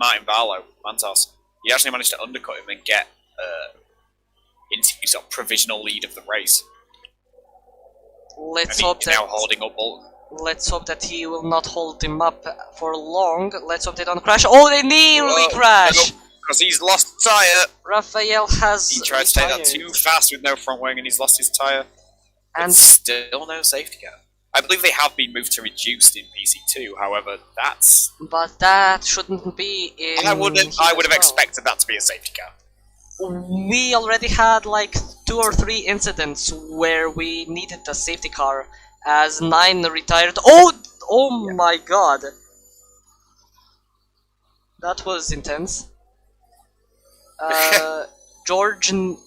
Martin Barlow, Mantos. He actually managed to undercut him and get into sort of provisional lead of the race. Let's hope that now holding up Bolton. Let's hope that he will not hold him up for long. Let's hope they don't crash. Oh, they nearly crash! Because he's lost tyre. Raphael has. He tried to take that too fast with no front wing, and he's lost his tyre. And still no safety car. I believe they have been moved to reduced in PC2. However, that's. But that shouldn't be in. I would have expected that to be a safety car. We already had like 2 or 3 incidents where we needed a safety car, as 9 retired. Oh my god, that was intense. George on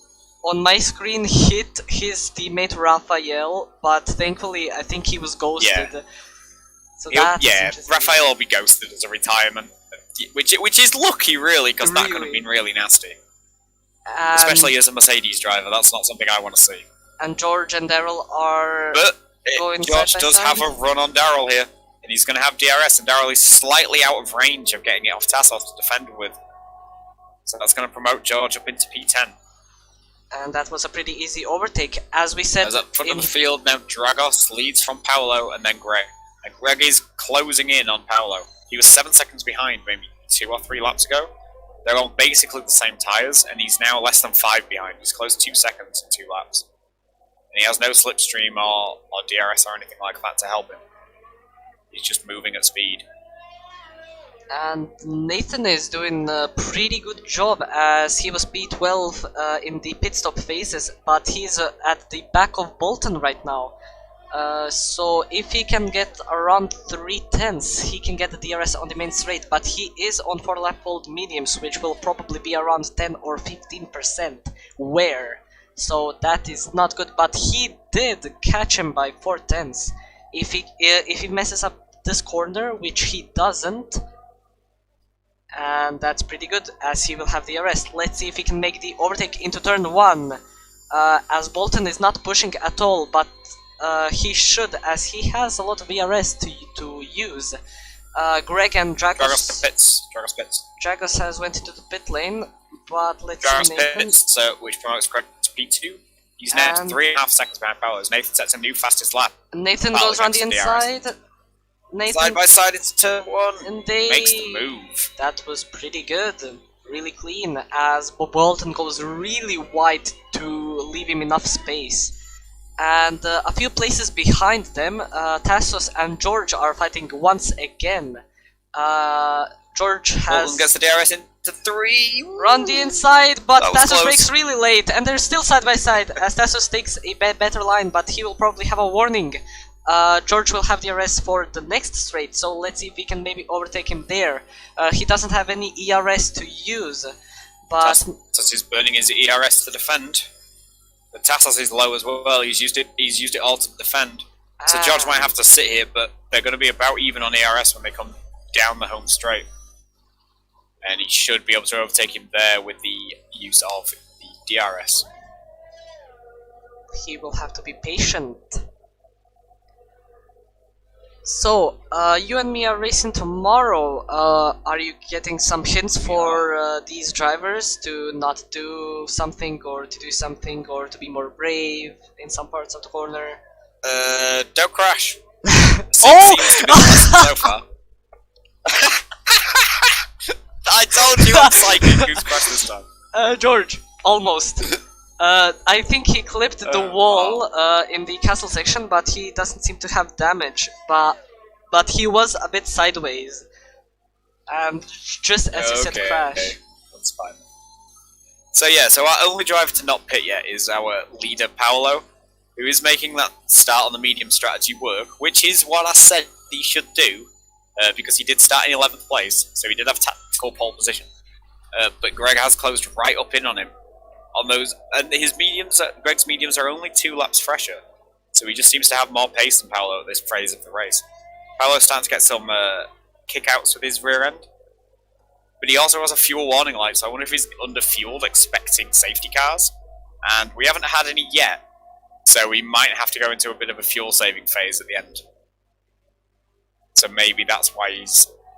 my screen hit his teammate Raphael, but thankfully I think he was ghosted. Yeah, so that's Raphael will be ghosted as a retirement, which is lucky really, because that could have been really nasty. Especially as a Mercedes driver, that's not something I want to see. And George and Daryl are going George side by does side. have a run on Daryl here, and he's going to have DRS, and Daryl is slightly out of range of getting it off Tassos to defend with. So that's going to promote George up into P10. And that was a pretty easy overtake, as we said. As at front of the field now, Dragos leads from Paolo and then Greg. And Greg is closing in on Paolo. He was 7 seconds behind maybe 2 or 3 laps ago. They're on basically the same tyres, and he's now less than 5 behind. He's close to 2 seconds in 2 laps. And he has no slipstream or DRS or anything like that to help him. He's just moving at speed. And Nathan is doing a pretty good job, as he was P12 in the pit stop phases, but he's at the back of Bolton right now. So if he can get around 3/10, he can get the DRS on the main straight, but he is on 4-lap old mediums, which will probably be around 10 or 15% wear. So that is not good, but he did catch him by 4/10. If he messes up this corner, which he doesn't, and that's pretty good, as he will have the DRS. Let's see if he can make the overtake into turn 1, as Bolton is not pushing at all, but he should, as he has a lot of DRS to use. Greg and Dragos pits. Dragos has went into the pit lane, but let's Dragos see Nathan. pits, which promotes Greg to P2. He's now 3.5 seconds behind Paolo. Nathan sets a new fastest lap. Nathan goes around the inside. Nathan side by side into turn 1. And they makes the move. That was pretty good, really clean, as Bolton goes really wide to leave him enough space. And a few places behind them, Tassos and George are fighting once again. George has Bolton gets the DRS into 3. Run the inside, but Tassos close. breaks really late, and they're still side by side, as Tassos takes a better line, but he will probably have a warning. George will have the DRS for the next straight, so let's see if we can maybe overtake him there. He doesn't have any ERS to use, but Tassos is burning his ERS to defend. But Tassos is low as well. He's used it all to defend. So George might have to sit here, but they're going to be about even on ERS when they come down the home straight. and he should be able to overtake him there with the use of the DRS. He will have to be patient. So, you and me are racing tomorrow. Are you getting some hints for these drivers to not do something, or to do something, or to be more brave in some parts of the corner? Don't crash. Oh! Seems to be the lesson so far. I told you I'm psychic. Who's crashed this time? George, almost. I think he clipped the wall in the castle section, but he doesn't seem to have damage. But he was a bit sideways, and just as you said, crash. Okay. That's fine. So yeah, so our only driver to not pit yet is our leader Paolo, who is making that start on the medium strategy work, which is what I said he should do, because he did start in 11th place, so he did have tactical pole position. But Greg has closed right up in on him. On those, and his mediums, Greg's mediums are only 2 laps fresher, so he just seems to have more pace than Paolo at this phase of the race. Paolo's starting to get some kickouts with his rear end, but he also has a fuel warning light, so I wonder if he's under-fueled expecting safety cars, and we haven't had any yet, so we might have to go into a bit of a fuel-saving phase at the end. So maybe that's why he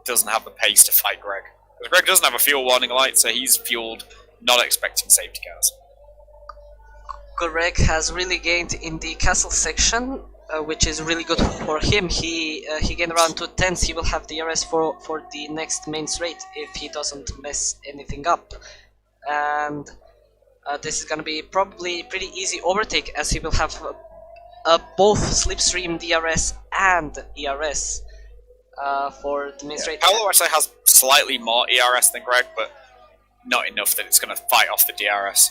doesn't have the pace to fight Greg. Because Greg doesn't have a fuel warning light, so he's fueled not expecting safety cars. Greg has really gained in the castle section, which is really good for him. He gained around 2 tenths. He will have the DRS for the next main straight if he doesn't mess anything up. And this is gonna be probably pretty easy overtake, as he will have both slipstream DRS and ERS for the main straight. Paolo actually has slightly more ERS than Greg, but not enough that it's going to fight off the DRS.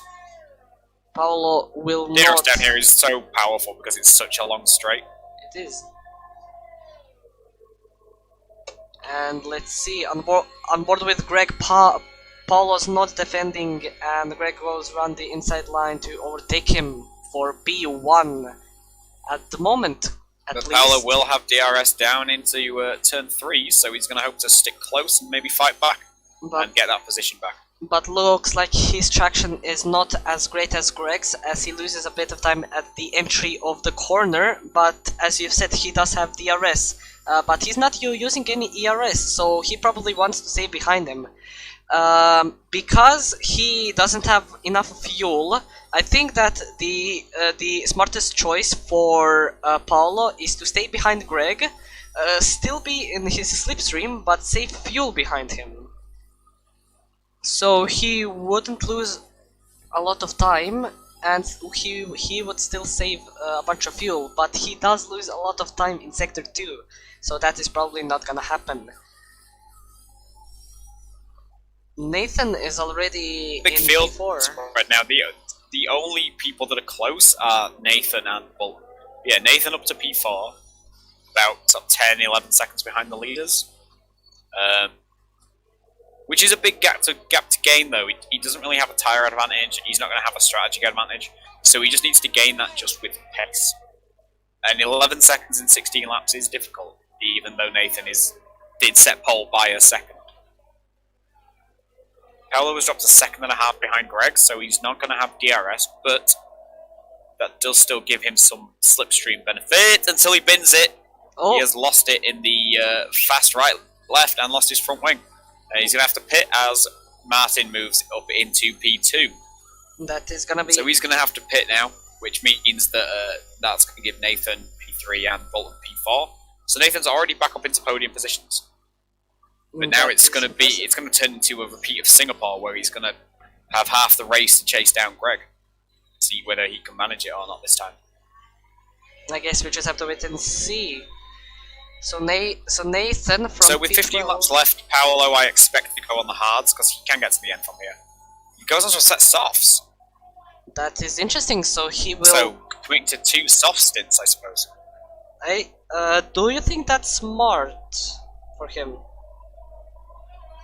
Paolo will DRS not... down here is so powerful because it's such a long straight. It is. And let's see, on board with Greg, Paolo's not defending, and Greg goes around the inside line to overtake him for P1 at the moment. But Paolo will have DRS down into turn 3, so he's going to hope to stick close and maybe fight back and get that position back. But looks like his traction is not as great as Greg's, as he loses a bit of time at the entry of the corner. But as you've said, he does have DRS, but he's not using any ERS, so he probably wants to stay behind him. Because he doesn't have enough fuel, I think that the smartest choice for Paolo is to stay behind Greg, still be in his slipstream, but save fuel behind him. So he wouldn't lose a lot of time, and he would still save a bunch of fuel, but he does lose a lot of time in Sector 2, so that is probably not gonna happen. Nathan is already big in field P4. right now. The only people that are close are Nathan and Bull. Yeah, Nathan up to P4, about 10, 11 seconds behind the leaders. Which is a big gap to gain, though. He doesn't really have a tyre advantage, and he's not going to have a strategy advantage, so he just needs to gain that just with pace. And 11 seconds in 16 laps is difficult, even though Nathan did set pole by a second. Paolo was dropped a second and a half behind Greg, so he's not going to have DRS, but that does still give him some slipstream benefit until he bins it. Oh. He has lost it in the fast right-left and lost his front wing. And he's going to have to pit as Martin moves up into P2. That is going to be... So he's going to have to pit now, which means that that's going to give Nathan P3 and Bolton P4. So Nathan's already back up into podium positions. But now it's going to turn into a repeat of Singapore, where he's going to have half the race to chase down Greg. See whether he can manage it or not this time. I guess we just have to wait and see. So Nathan from So with 15 laps left, Paolo I expect to go on the hards, because he can get to the end from here. He goes on to a set softs. That is interesting, so he will... So, coming to 2 soft stints, I suppose. Do you think that's smart for him?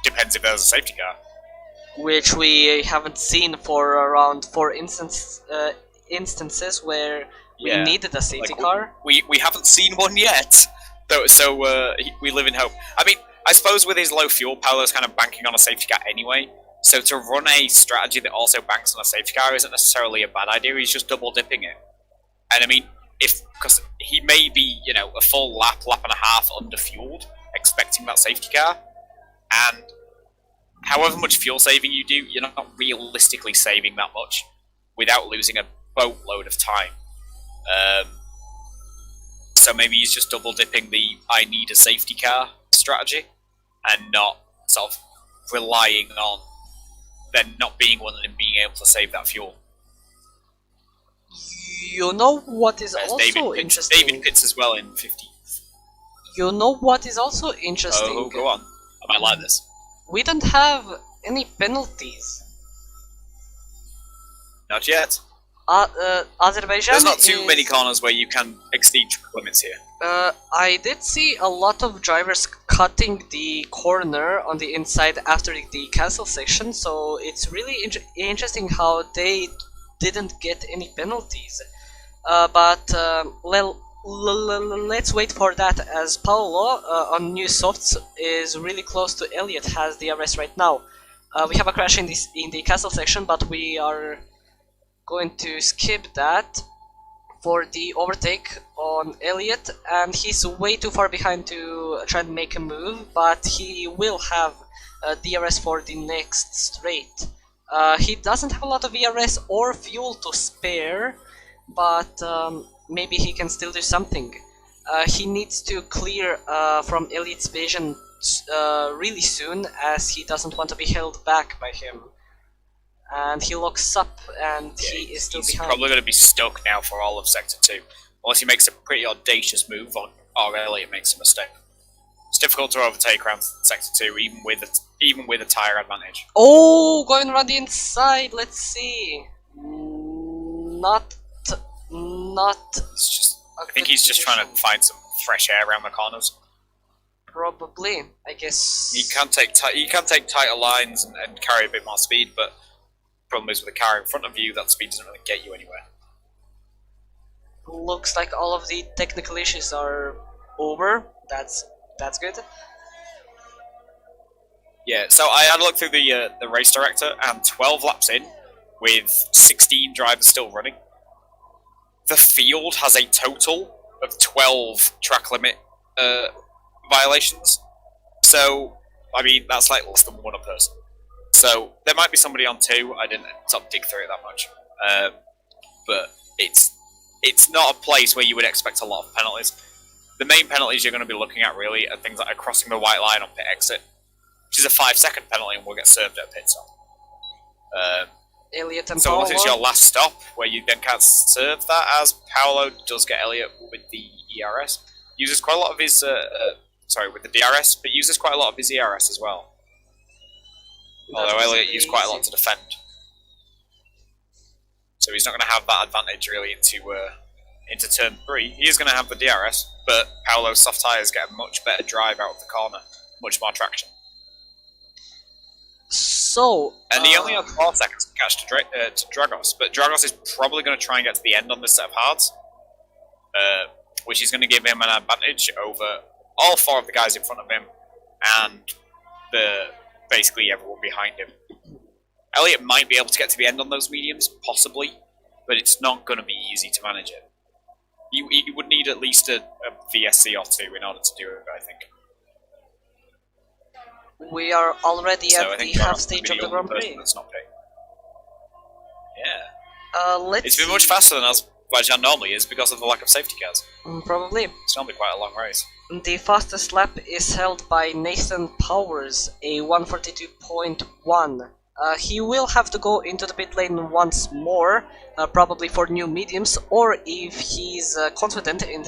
Depends if there's a safety car. Which we haven't seen for around 4 instances where we needed a safety car. We haven't seen one yet. So we live in hope. I mean, I suppose with his low fuel, Paolo's kind of banking on a safety car anyway. So to run a strategy that also banks on a safety car isn't necessarily a bad idea. He's just double dipping it. And I mean, because he may be, you know, a full lap and a half underfueled, expecting that safety car, and however much fuel saving you do, you're not realistically saving that much without losing a boatload of time. So maybe he's just double dipping the I need a safety car strategy and not sort of relying on there not being one and being able to save that fuel. You know what is also interesting? David pits as well in 15th. You know what is also interesting? Oh, go on. I might like this. We don't have any penalties. Not yet. Azerbaijan. There's not too many corners where you can exceed limits here. I did see a lot of drivers cutting the corner on the inside after the cancel section, so it's really interesting how they didn't get any penalties. But let's wait for that, as Paolo on new softs is really close to Elliot, has the DRS right now. We have a crash in the castle section, but we are going to skip that for the overtake on Elliot, and he's way too far behind to try and make a move, but he will have DRS for the next straight. He doesn't have a lot of DRS or fuel to spare, but maybe he can still do something. He needs to clear from Elliot's vision really soon, as he doesn't want to be held back by him. And he looks up, and he is still behind. He's probably going to be stuck now for all of Sector 2, unless he makes a pretty audacious move, or Elliot makes a mistake. It's difficult to overtake around Sector 2, even with a tyre advantage. Oh, going around the inside, let's see. Not. I think he's just trying to find some fresh air around the corners. Probably, I guess. He can take tighter lines and carry a bit more speed, but the problem is with the car in front of you, that speed doesn't really get you anywhere. Looks like all of the technical issues are over. That's good. Yeah, so I had a look through the race director, and 12 laps in, with 16 drivers still running, the field has a total of 12 track limit violations. So, I mean, that's like less than one a person. So, there might be somebody on 2, I didn't sort of dig through it that much. But it's not a place where you would expect a lot of penalties. The main penalties you're going to be looking at really are things like crossing the white line on pit exit, which is a 5-second penalty and will get served at pit stop. Elliot and so Paolo. Once it's your last stop, where you then can't serve that, as Paolo does get Elliot with the ERS. Uses quite a lot of his, with the DRS, but uses quite a lot of his ERS as well. Although Elliot used quite a lot to defend. So he's not going to have that advantage really into turn 3. He is going to have the DRS, but Paolo's soft tyres get a much better drive out of the corner, much more traction. So, and he only had 4 seconds to catch to Dragos, but Dragos is probably going to try and get to the end on this set of hards, which is going to give him an advantage over all 4 of the guys in front of him and basically everyone behind him. Elliot might be able to get to the end on those mediums, possibly, but it's not going to be easy to manage it. He would need at least a VSC or 2 in order to do it, I think. We are already at the half stage of the Grand Prix. Yeah. It's been much faster than Azerbaijan normally is because of the lack of safety cars. Probably. It's normally quite a long race. The fastest lap is held by Nathan Powers, a 142.1. He will have to go into the pit lane once more, probably for new mediums, or if he's confident in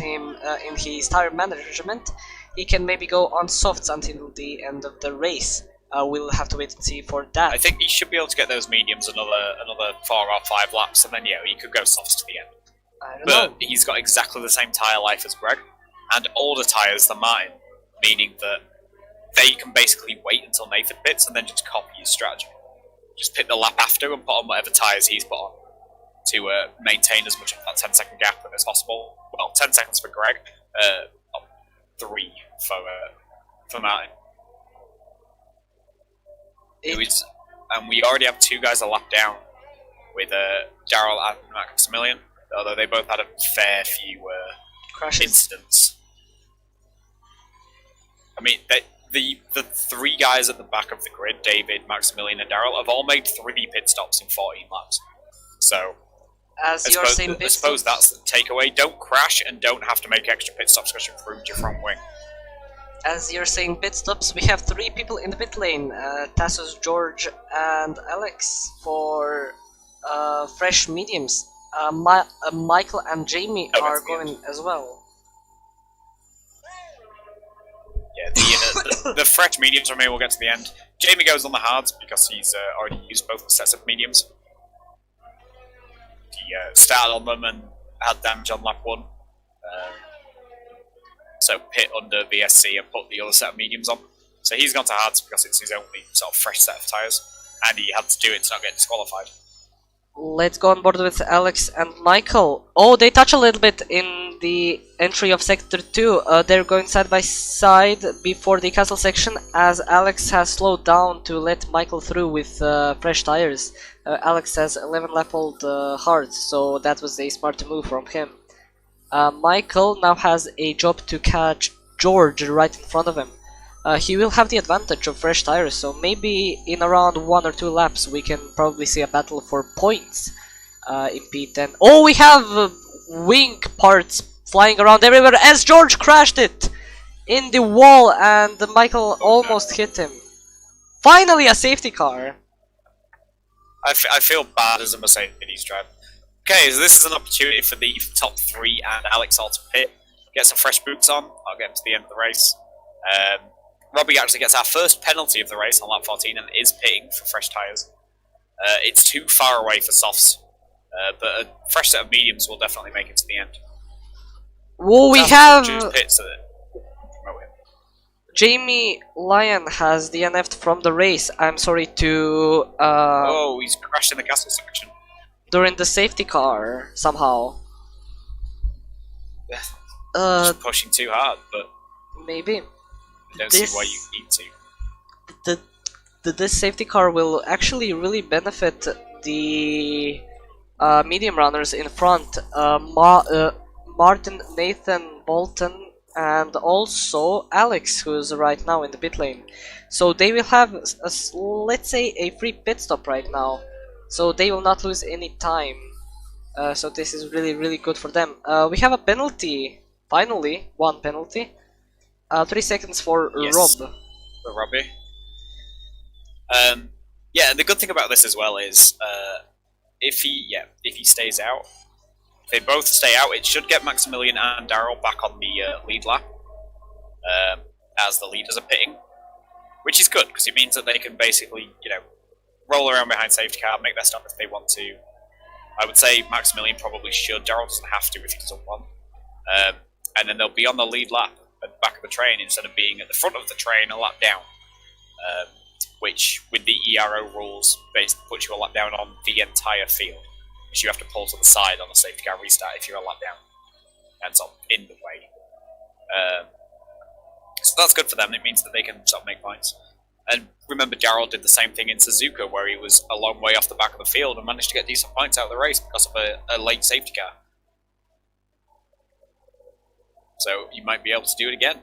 his tire management, he can maybe go on softs until the end of the race. We'll have to wait and see for that. I think he should be able to get those mediums another 4 or 5 laps, and then he could go softs to the end. I don't know. He's got exactly the same tyre life as Greg, and older tyres than mine, meaning that they can basically wait until Nathan pits and then just copy his strategy. Just pit the lap after and put on whatever tyres he's put on to maintain as much of that 10-second gap as possible. Well, 10 seconds for Greg, 3 for Martin. And we already have 2 guys a lap down with Daryl and Maximilian, although they both had a fair few incidents. I mean, the 3 guys at the back of the grid, David, Maximilian, and Daryl, have all made 3 pit stops in 14 laps. So, I suppose that's the takeaway. Don't crash and don't have to make extra pit stops because you improved your front wing. As you're saying pit stops, we have 3 people in the pit lane, Tassos, George, and Alex for fresh mediums. Michael and Jamie are going as well. Yeah, the fresh mediums from here we'll get to the end. Jamie goes on the hards because he's already used both sets of mediums. He started on them and had damage on lap 1. So pit under VSC and put the other set of mediums on. So he's gone to hards because it's his only sort of fresh set of tyres, and he had to do it to not get disqualified. Let's go on board with Alex and Michael. Oh, they touch a little bit in the entry of Sector 2. They're going side by side before the castle section, as Alex has slowed down to let Michael through with fresh tires. Alex has 11 lap old hards, so that was a smart move from him. Michael now has a job to catch George right in front of him. He will have the advantage of fresh tires, so maybe in around 1 or 2 laps we can probably see a battle for points in P10. Oh, we have wing parts flying around everywhere as George crashed it in the wall and Michael almost hit him. Finally a safety car! I feel bad as a Mercedes driver. Okay, so this is an opportunity for the top 3 and Alex all to pit. Get some fresh boots on. I'll get him to the end of the race. Robbie actually gets our first penalty of the race on lap 14 and is pitting for fresh tyres. It's too far away for softs, but a fresh set of mediums will definitely make it to the end. Well, we have... Pits Jamie Lyon has DNF'd from the race. I'm sorry to... oh, he's crashed in the castle section. During the safety car, somehow. Yeah. Just pushing too hard, but... Maybe. I don't see why you need to. This safety car will actually really benefit the medium runners in front. Martin, Nathan, Bolton, and also Alex, who's right now in the pit lane. So they will have, let's say, a free pit stop right now. So they will not lose any time. So this is really good for them. We have a penalty. Finally, 1 penalty. 3 seconds for Rob. For Robbie. Yeah, and the good thing about this as well is if he stays out, if they both stay out, it should get Maximilian and Daryl back on the lead lap as the leaders are pitting, which is good because it means that they can basically, roll around behind safety car, make their stop if they want to. I would say Maximilian probably should. Daryl doesn't have to if he doesn't want. And then they'll be on the lead lap at the back of the train instead of being at the front of the train a lap down. Which, with the ERO rules, basically puts you a lap down on the entire field. Which you have to pull to the side on a safety car restart if you're a lap down. And sort of in the way. So that's good for them. It means that they can sort of make points. And remember, Daryl did the same thing in Suzuka, where he was a long way off the back of the field and managed to get decent points out of the race because of a late safety car. So you might be able to do it again.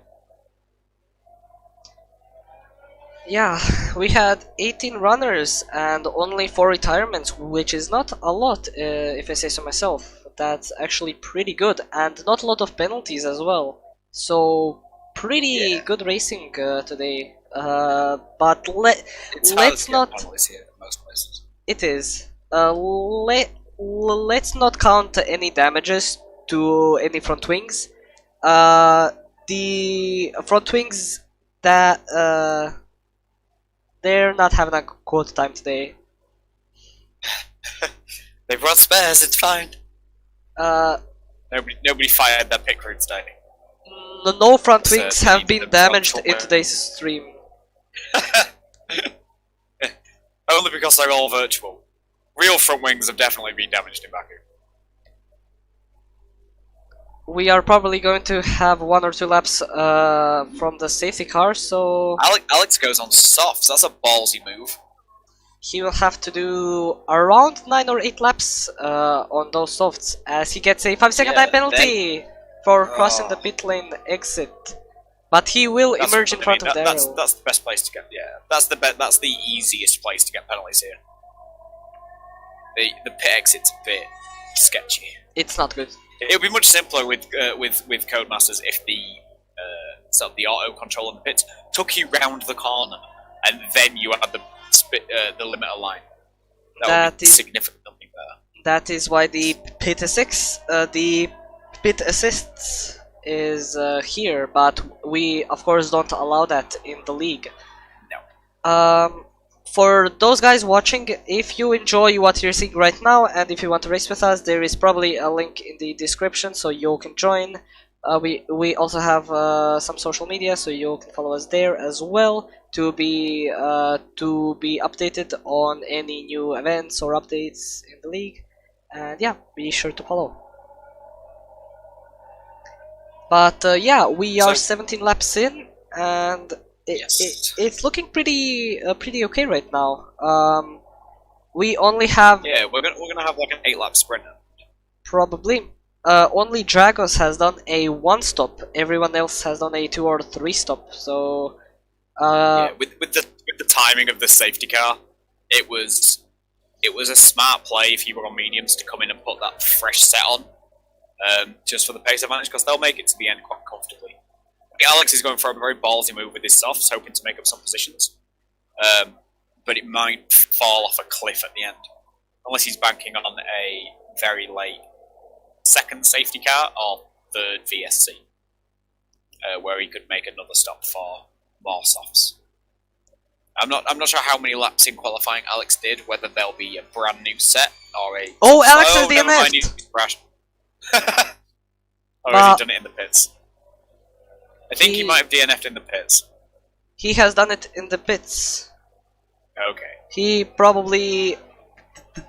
Yeah, we had 18 runners and only 4 retirements, which is not a lot, if I say so myself. That's actually pretty good, and not a lot of penalties as well. So, pretty good racing today. But let's not... Here at most places. It is. Let's not count any damages to any front wings. The front wings that... they're not having a good time today. They brought spares, it's fine. Nobody fired their pit crew today. No front wings have been damaged in today's stream. Only because they're all virtual. Real front wings have definitely been damaged in Baku. We are probably going to have 1 or 2 laps from the safety car, so... Alex goes on softs, that's a ballsy move. he will have to do around 9 or 8 laps on those softs, as he gets a 5-second time penalty for crossing the pit lane exit. But he will emerge in front of Daryl. That's the best place to get. Yeah, that's the easiest place to get penalties here. The pit exit's a bit sketchy. It's not good. It would be much simpler with Codemasters if the sort of the auto control on the pits took you round the corner and then you had the limiter line. That would be significantly better. That is why the pit assists is here, but we of course don't allow that in the league. No. For those guys watching, if you enjoy what you're seeing right now and if you want to race with us, there is probably a link in the description so you can join. We also have some social media, so you can follow us there as well to be updated on any new events or updates in the league. And yeah, be sure to follow. But yeah, we are 17 laps in, and it's looking pretty okay right now. We only have we're gonna have like an 8-lap sprint. Probably. Only Dragos has done a 1-stop. Everyone else has done a 2 or 3-stop. So with the timing of the safety car, it was a smart play if you were on mediums to come in and put that fresh set on, just for the pace advantage, because they'll make it to the end quite comfortably. Alex is going for a very ballsy move with his softs, hoping to make up some positions, but it might fall off a cliff at the end, unless he's banking on a very late second safety car or third VSC, where he could make another stop for more softs. I'm not sure how many laps in qualifying Alex did, whether there'll be a brand new set or a... Oh, Alex has DNF'd! Or has he done it in the pits? I think he might have DNF'd in the pits. He has done it in the pits. Okay. He probably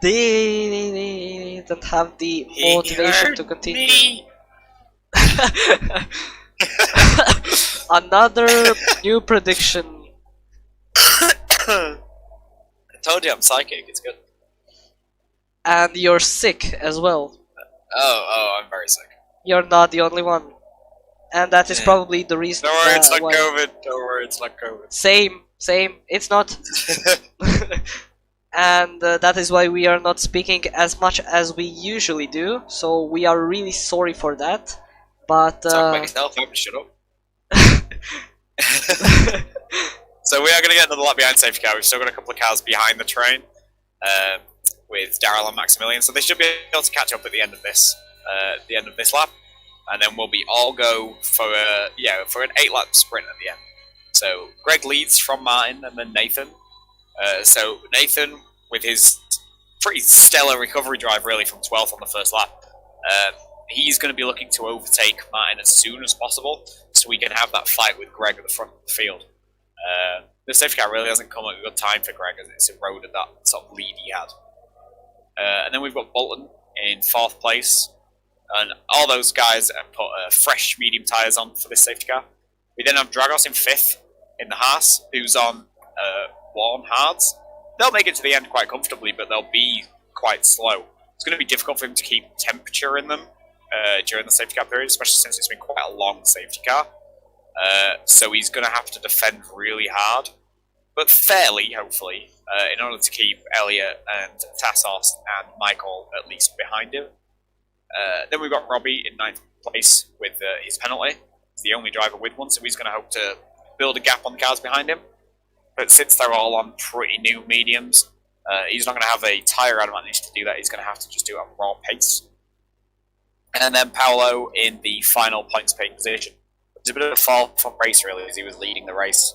didn't have the motivation to continue. Another new prediction. I told you I'm psychic, it's good. And you're sick as well. Oh, I'm very sick. You're not the only one. And that is probably the reason. Don't worry, it's not COVID. Don't worry, it's not COVID. Same. It's not. And that is why we are not speaking as much as we usually do. So we are really sorry for that. But talk about yourself, shut up. So we are going to get another lap behind safety car. We've still got a couple of cars behind the train, with Daryl and Maximilian. So they should be able to catch up at the end of this lap, and then we'll be all go for an 8-lap sprint at the end. So Greg leads from Martin, and then Nathan. So Nathan, with his pretty stellar recovery drive, really from 12th on the first lap, he's going to be looking to overtake Martin as soon as possible, so we can have that fight with Greg at the front of the field. The safety car really hasn't come at a good time for Greg, as it's eroded that sort of lead he had. And then we've got Bolton in 4th place, and all those guys have put fresh medium tyres on for this safety car. We then have Dragos in 5th in the Haas, who's on worn hards. They'll make it to the end quite comfortably, but they'll be quite slow. It's going to be difficult for him to keep temperature in them during the safety car period, especially since it's been quite a long safety car. So he's going to have to defend really hard, but fairly, hopefully, in order to keep Elliot and Tassos and Michael at least behind him. Then we've got Robbie in 9th place with his penalty. He's the only driver with one, so he's going to hope to build a gap on the cars behind him. But since they're all on pretty new mediums, he's not going to have a tyre advantage to do that. He's going to have to just do it on raw pace. And then Paolo in the final points-paying position. It's a bit of a fall from race, really, as he was leading the race,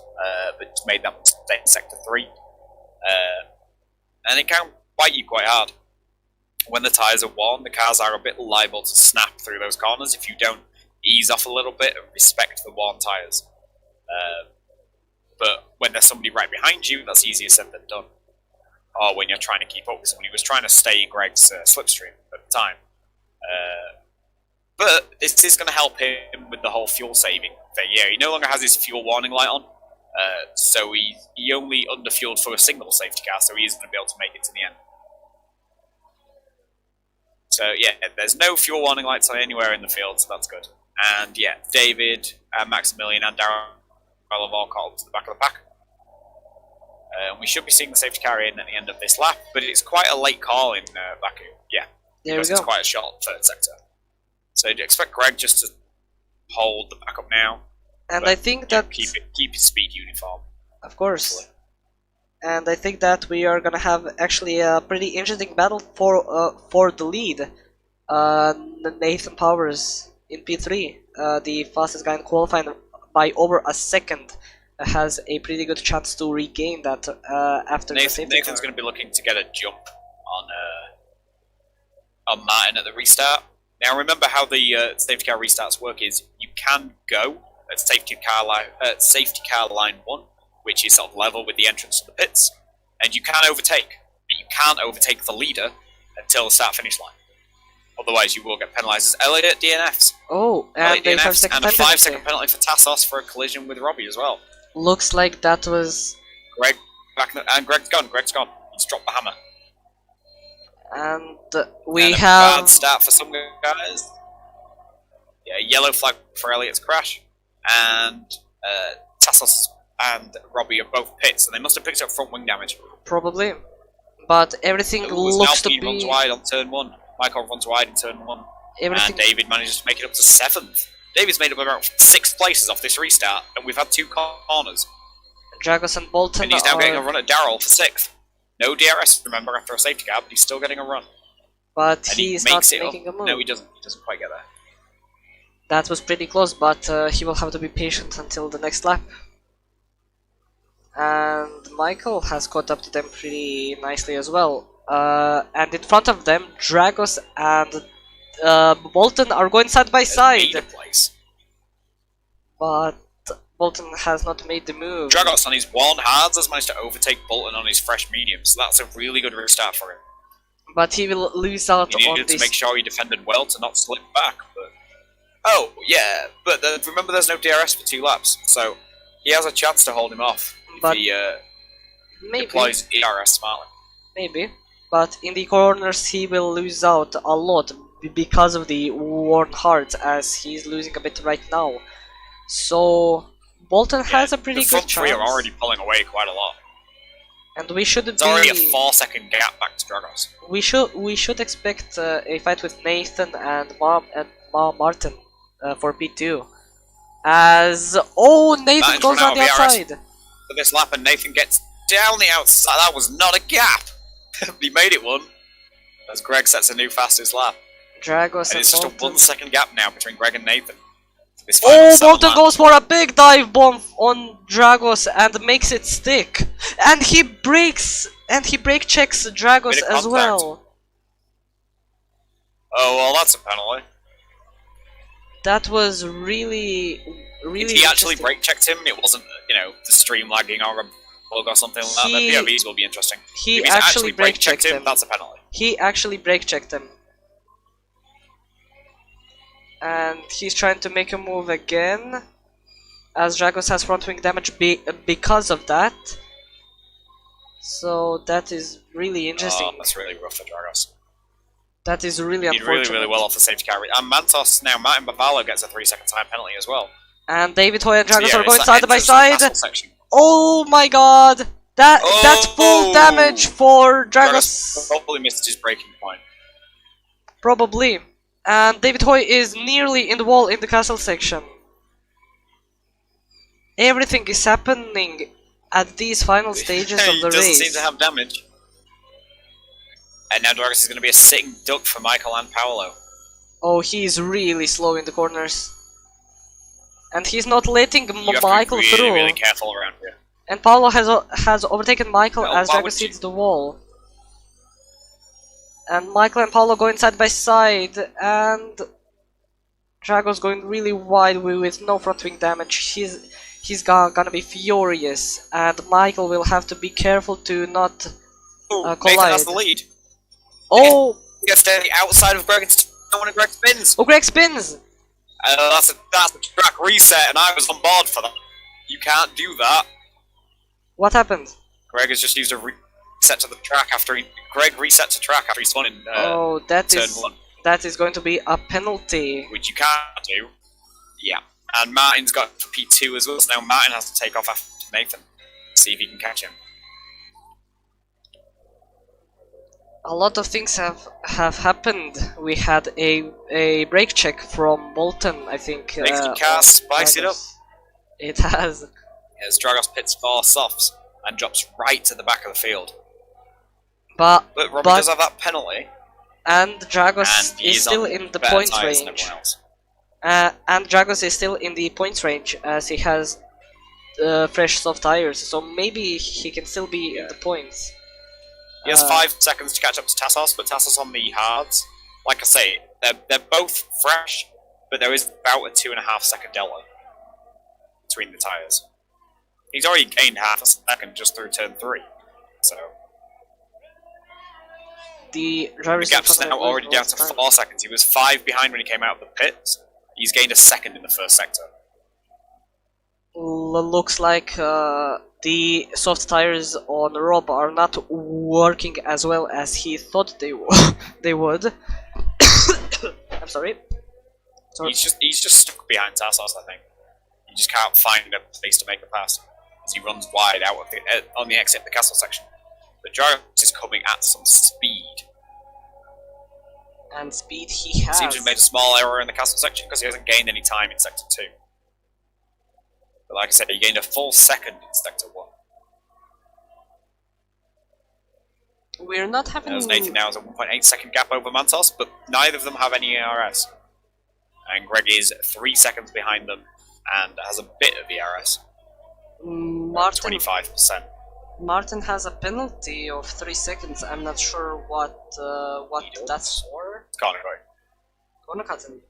but just made that mistake in Sector 3. And it can bite you quite hard. When the tyres are worn, the cars are a bit liable to snap through those corners if you don't ease off a little bit and respect the worn tyres. But when there's somebody right behind you, that's easier said than done. Or when you're trying to keep up with someone who was trying to stay in Greg's slipstream at the time. But this is going to help him with the whole fuel saving thing. Yeah, he no longer has his fuel warning light on, So he only underfueled for a single safety car, so he is going to be able to make it to the end. So yeah, there's no fuel warning lights on anywhere in the field, so that's good. And yeah, David, Maximilian and Darrell have all caught up to the back of the pack. We should be seeing the safety car in at the end of this lap, but it's quite a late call in Baku. Yeah, because it's quite a short third sector. So you'd expect Greg just to hold the backup now. And I think that keep his speed uniform. Of course. And I think that we are gonna have actually a pretty interesting battle for the lead. Nathan Powers in P3, the fastest guy in qualifying by over a second, has a pretty good chance to regain that after the safety car. Nathan's going to be looking to get a jump on Martin at the restart. Now remember how the safety car restarts work is you can go at safety car line 1, which is sort of level with the entrance to the pits, and you can overtake. But you can't overtake the leader until the start-finish line. Otherwise, you will get penalised as Elliot DNFs. Oh, and they have and a 5-second penalty for Tassos for a collision with Robbie as well. Looks like that was Greg back and Greg's gone. He's dropped the hammer. And we a have bad start for some guys. Yeah, yellow flag for Elliot's crash, and Tassos and Robbie are both pits, and they must have picked up front wing damage. Probably, but everything looks to be. Runs wide on turn 1. Michael runs wide in turn 1, and David manages to make it up to 7th. David's made up about 6 places off this restart, and we've had 2 corners. Dragos and Bolton and he's now getting a run at Darrell for 6th. No DRS, remember, after a safety car, but he's still getting a run. But he's not making a move. No, he doesn't. He doesn't quite get there. That was pretty close, but he will have to be patient until the next lap. And Michael has caught up to them pretty nicely as well. And in front of them, Dragos and Bolton are going side by side. But Bolton has not made the move. Dragos on his one hards has managed to overtake Bolton on his fresh medium, so that's a really good restart for him. But he will lose out on this. He needed to make sure he defended well to not slip back. But oh yeah, but remember there's no DRS for 2 laps, so he has a chance to hold him off if he deploys DRS smartly. Maybe, but in the corners he will lose out a lot because of the worn hearts, as he's losing a bit right now. So Bolton has a pretty good chance. The front 3 are already pulling away quite a lot. And we should It's already a 4-second gap back to Dragos. We should expect a fight with Nathan and Martin for P2. As Nathan goes on the outside for this lap, and Nathan gets down the outside. That was not a gap. He made it one. As Greg sets a new fastest lap. Dragos and it's just a 1-second gap now between Greg and Nathan. Bolton goes for a big dive bomb on Dragos and makes it stick. And he brake checks Dragos as well. Oh well, that's a penalty. That was really if he actually brake checked him, it wasn't, the stream lagging or a bug or something like that. The POVs will be interesting. He if he's actually brake checked him, that's a penalty. He actually brake checked him. And he's trying to make a move again, as Dragos has front wing damage because of that. So that is really interesting. Oh, that's really rough for Dragos. That is really unfortunate. He did really well off the safety car. And Mantos, now Martin Bavalo gets a 3-second time penalty as well. And David Hoy and Dragos are going side by side. Oh my god! That's full damage for Dragos. Probably missed his breaking point. Probably. And David Hoy is nearly in the wall in the castle section. Everything is happening at these final stages of the race. He doesn't seem to have damage. And now Dragos is going to be a sitting duck for Michael and Paolo. Oh, he's really slow in the corners. And he's not letting Michael through. You have to be really, really careful around here. And Paolo has overtaken Michael as Dragos hits the wall. And Michael and Paolo going side by side, and Dragos going really wide with no front wing damage. He's gonna be furious, and Michael will have to be careful to not collide. Nathan has the lead. Oh! He gets to the outside of Greg and Greg spins. Oh, Greg spins! That's a track reset, and I was on board for that. You can't do that. What happened? Greg has just used a reset to the track after Greg resets the track after he spun in Oh, that turn is 1. that is going to be a penalty. Which you can't do. Yeah. And Martin's got P2 as well, so now Martin has to take off after Nathan. See if he can catch him. A lot of things have happened. We had a brake check from Bolton, I think. Makes the car spice it up. It has. Yes, Dragos pits 4 softs and drops right to the back of the field. But Robbie does have that penalty. And Dragos and is still in the points range. And Dragos is still in the points range as he has fresh soft tires, so maybe he can still be in the points. He has 5 seconds to catch up to Tassos, but Tassos on the hards. Like I say, they're both fresh, but there is about a 2.5 second delta between the tires. He's already gained half a second just through turn 3, so the gap's now already down to 4 seconds. He was 5 behind when he came out of the pits. He's gained a second in the first sector. Looks like the soft tires on Rob are not working as well as he thought they would. I'm sorry. He's just stuck behind Tassos, I think. He just can't find a place to make a pass as he runs wide out of on the exit of the castle section. The Dragos is coming at some speed. And speed he has. Seems to have made a small error in the castle section because he hasn't gained any time in sector 2. But like I said, he gained a full second in sector 1. We're not having... Nathan now has a 1.8 second gap over Mantos, but neither of them have any ERS. And Greg is 3 seconds behind them and has a bit of ERS. Martin, 25%. Martin has a penalty of 3 seconds. I'm not sure what that's for. It's corner quick. Corner cutting.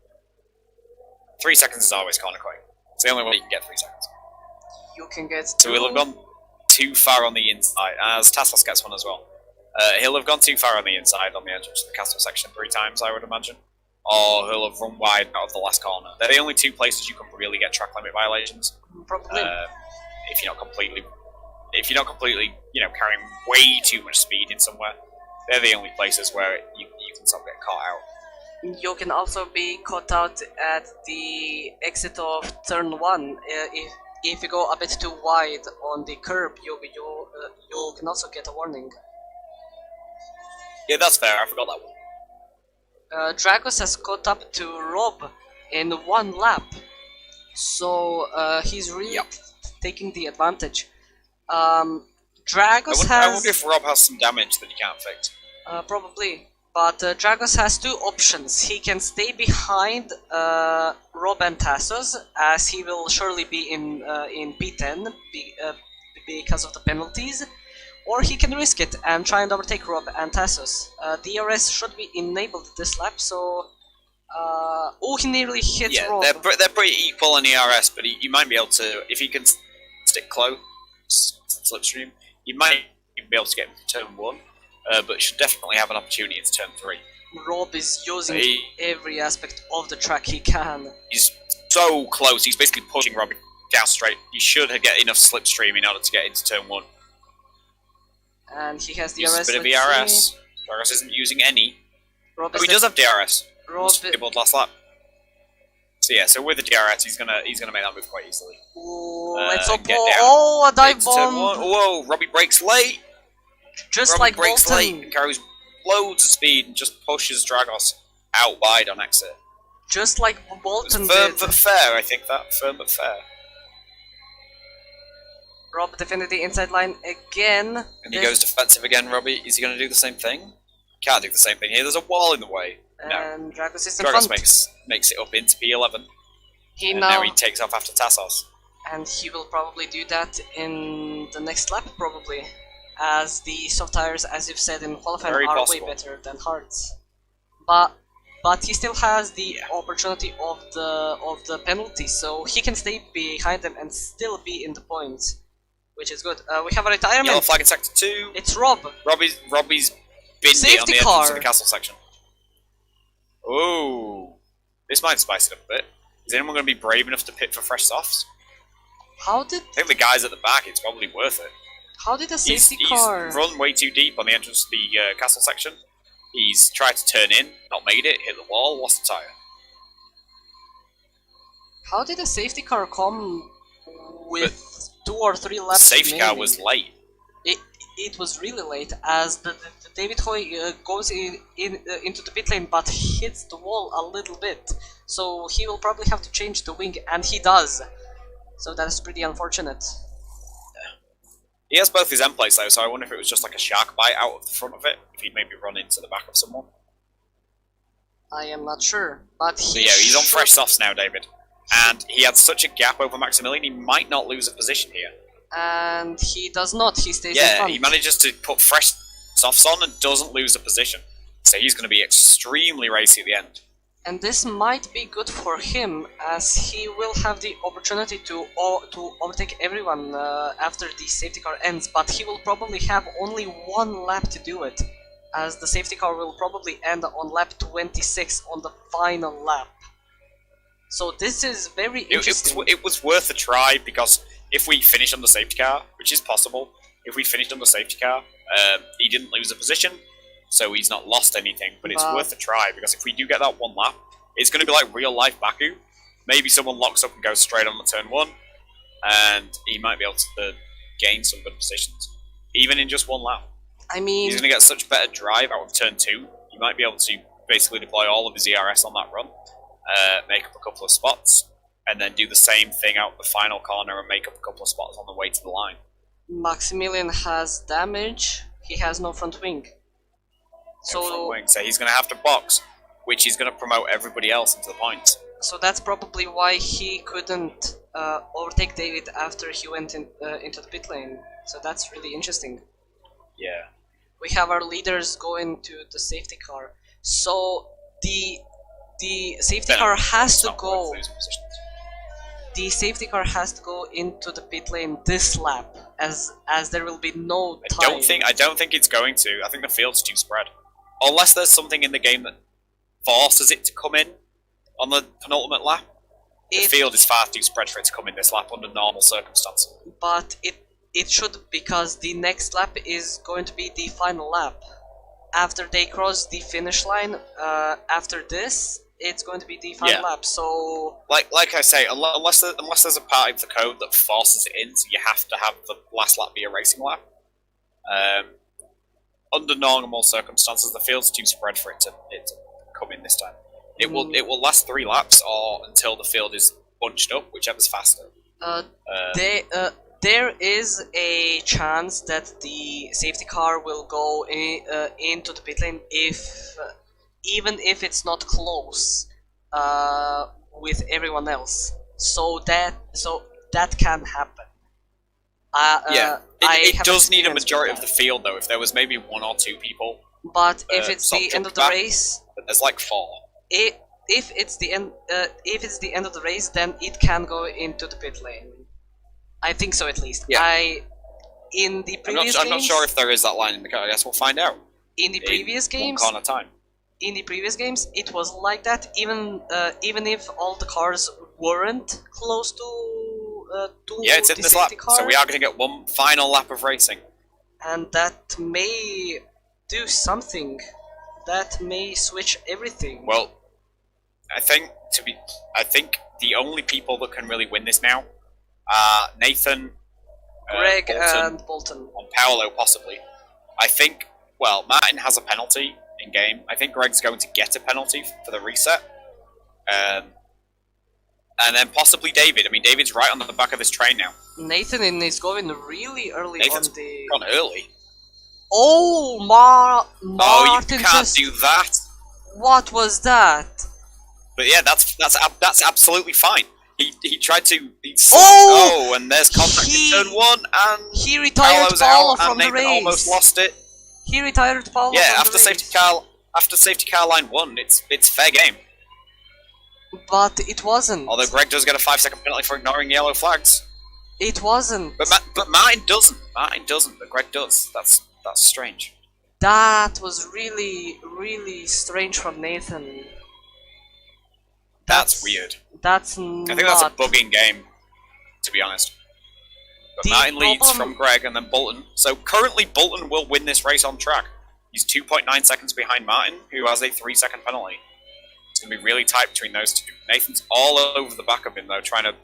3 seconds is always corner quick. It's the only way you can get 3 seconds. You can get 2. So he'll have gone too far on the inside, as Tassos gets one as well. He'll have gone too far on the inside on the edge of the castle section 3 times, I would imagine. Or he'll have run wide out of the last corner. They're the only 2 places you can really get track limit violations. Probably. If you're not completely, you know, carrying way too much speed in somewhere, they're the only places where you can sort of get caught out. You can also be caught out at the exit of turn 1. If you go a bit too wide on the curb, you can also get a warning. Yeah, that's fair. I forgot that one. Dragos has caught up to Rob in 1 lap, so he's really taking the advantage. Dragos has... I wonder if Rob has some damage that he can't fix. Probably. But Dragos has 2 options. He can stay behind Rob and Tassos, as he will surely be in P10 because of the penalties, or he can risk it and try and overtake Rob and Tassos. DRS should be enabled this lap, so... oh, he nearly hit Rob. They're pretty equal on ERS, but he might be able to, if he can stick close, slipstream, he might be able to get him to turn 1. But should definitely have an opportunity to turn 3. Rob is using every aspect of the track he can. He's so close, he's basically pushing Rob down straight. He should get enough slipstream in order to get into turn 1. And he has DRS. Uses a bit of ERS. DRS isn't using any. Rob he does have DRS. Rob disabled last lap. So yeah, so with the DRS, he's gonna make that move quite easily. Let's hope. Oh, a dive bomb! Whoa, Robbie brakes late. Just Robbie like brakes Bolton. late and carries loads of speed and just pushes Dragos out wide on exit. Just like Bolton firm did. but fair, I think that. Firm but fair. Rob defended the inside line again. And he goes defensive again, Robbie. Is he going to do the same thing? Can't do the same thing here. There's a wall in the way. And No. Dragos is in Dragos front. makes it up into P11. And now he takes off after Tassos. And he will probably do that in the next lap, probably. As the soft tires, as you've said in qualifying, are possible. way better than hards. But he still has the opportunity of the penalty, so he can stay behind them and still be in the points, which is good. We have a retirement. Yellow flag in sector 2. It's Rob. Robbie's binned it on the entrance of the castle section. Oh, this might spice it up a bit. Is anyone going to be brave enough to pit for fresh softs? How did... I think the guys at the back, it's probably worth it. How did the He's safety car... run way too deep on the entrance to the castle section. He's tried to turn in, not made it, hit the wall, lost the tyre. How did the safety car come with 2 or 3 laps? The safety car was late. It was really late, as the David Hoy goes into the pit lane but hits the wall a little bit. So he will probably have to change the wing, and he does. So that is pretty unfortunate. He has both his end plates though, so I wonder if it was just like a shark bite out of the front of it, if he'd maybe run into the back of someone. I am not sure, but yeah, he's on fresh softs now, David. And he had such a gap over Maximilian, he might not lose a position here. And he does not, he stays in Yeah, front. he manages to put fresh softs on and doesn't lose a position. So he's going to be extremely racy at the end. And this might be good for him, as he will have the opportunity to overtake everyone after the safety car ends, but he will probably have only 1 lap to do it, as the safety car will probably end on lap 26 on the final lap. So this is very interesting. It was worth a try, because if we finish on the safety car, which is possible, if we finished on the safety car, he didn't lose a position, so he's not lost anything, but it's worth a try, because if we do get that 1 lap, it's going to be like real life Baku. Maybe someone locks up and goes straight on the turn 1, and he might be able to gain some good positions, even in just 1 lap. I mean, he's going to get such better drive out of turn 2, he might be able to basically deploy all of his ERS on that run, make up a couple of spots, and then do the same thing out the final corner and make up a couple of spots on the way to the line. Maximilian has damage, he has no front wing. So he's going to have to box, which is going to promote everybody else into the points. So that's probably why he couldn't overtake David after he went into the pit lane. So that's really interesting. Yeah. We have our leaders going to the safety car. So the safety car has to go. The safety car has to go into the pit lane this lap, as there will be no time. I don't think it's going to. I think the field's too spread. Unless there's something in the game that forces it to come in on the penultimate lap. The field is far too spread for it to come in this lap under normal circumstances. But it should, because the next lap is going to be the final lap. After they cross the finish line, after this, it's going to be the final lap. So, like I say, unless there's a part of the code that forces it in, so you have to have the last lap be a racing lap. Under normal circumstances, the field's too spread for it to come in this time. It will last 3 laps or until the field is bunched up, whichever's faster. There is a chance that the safety car will go into the pit lane even if it's not close with everyone else. So that can happen. It does need a majority of the field though. If there was maybe 1 or 2 people. But if it's the end of the race, but there's like 4. If it's the end of the race, then it can go into the pit lane. I think so, at least. Yeah. I'm not sure if there is that line in the car. I guess we'll find out. In the previous games, 1 corner time. In the previous games, it was like that. Even if all the cars weren't close to it's in this lap. car. So we are going to get 1 final lap of racing, and that may do something. That may switch everything. Well, I think the only people that can really win this now are Nathan, Greg, Bolton, and Bolton, and Paolo possibly. I think. Well, Martin has a penalty in game. I think Greg's going to get a penalty for the reset, and then possibly David. I mean, David's right on the back of this train now. Nathan is going really early Nathan's on the. Gone early. Oh, Martin! You can't do that. What was that? But yeah, that's absolutely fine. He tried to. And there's contact in turn 1, and he retired Paolo's Paolo out, from and the Nathan race. almost lost it. He retired Paolo. Yeah, from after the safety race. After safety car line 1, it's fair game. But it wasn't. Although Greg does get a 5-second penalty for ignoring yellow flags. It wasn't. But Martin doesn't. Martin doesn't. But Greg does. That's strange. That was really, really strange from Nathan. That's weird. That's I think that's a bug in game, to be honest. But Martin leads from Greg and then Bolton. So currently Bolton will win this race on track. He's 2.9 seconds behind Martin, who has a 3-second penalty. It's going to be really tight between those two. Nathan's all over the back of him, though, trying to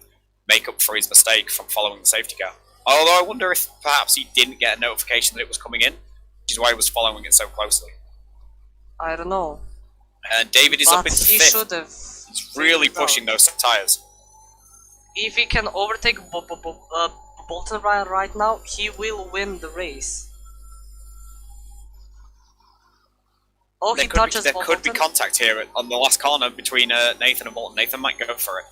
make up for his mistake from following the safety car. Although I wonder if perhaps he didn't get a notification that it was coming in, which is why he was following it so closely. I don't know. And David is up into he 5th. Should have He's really pushing those tyres. If he can overtake Bolton right now, he will win the race. Oh, he touches There Bolton. could be contact here on the last corner between Nathan and Bolton. Nathan might go for it.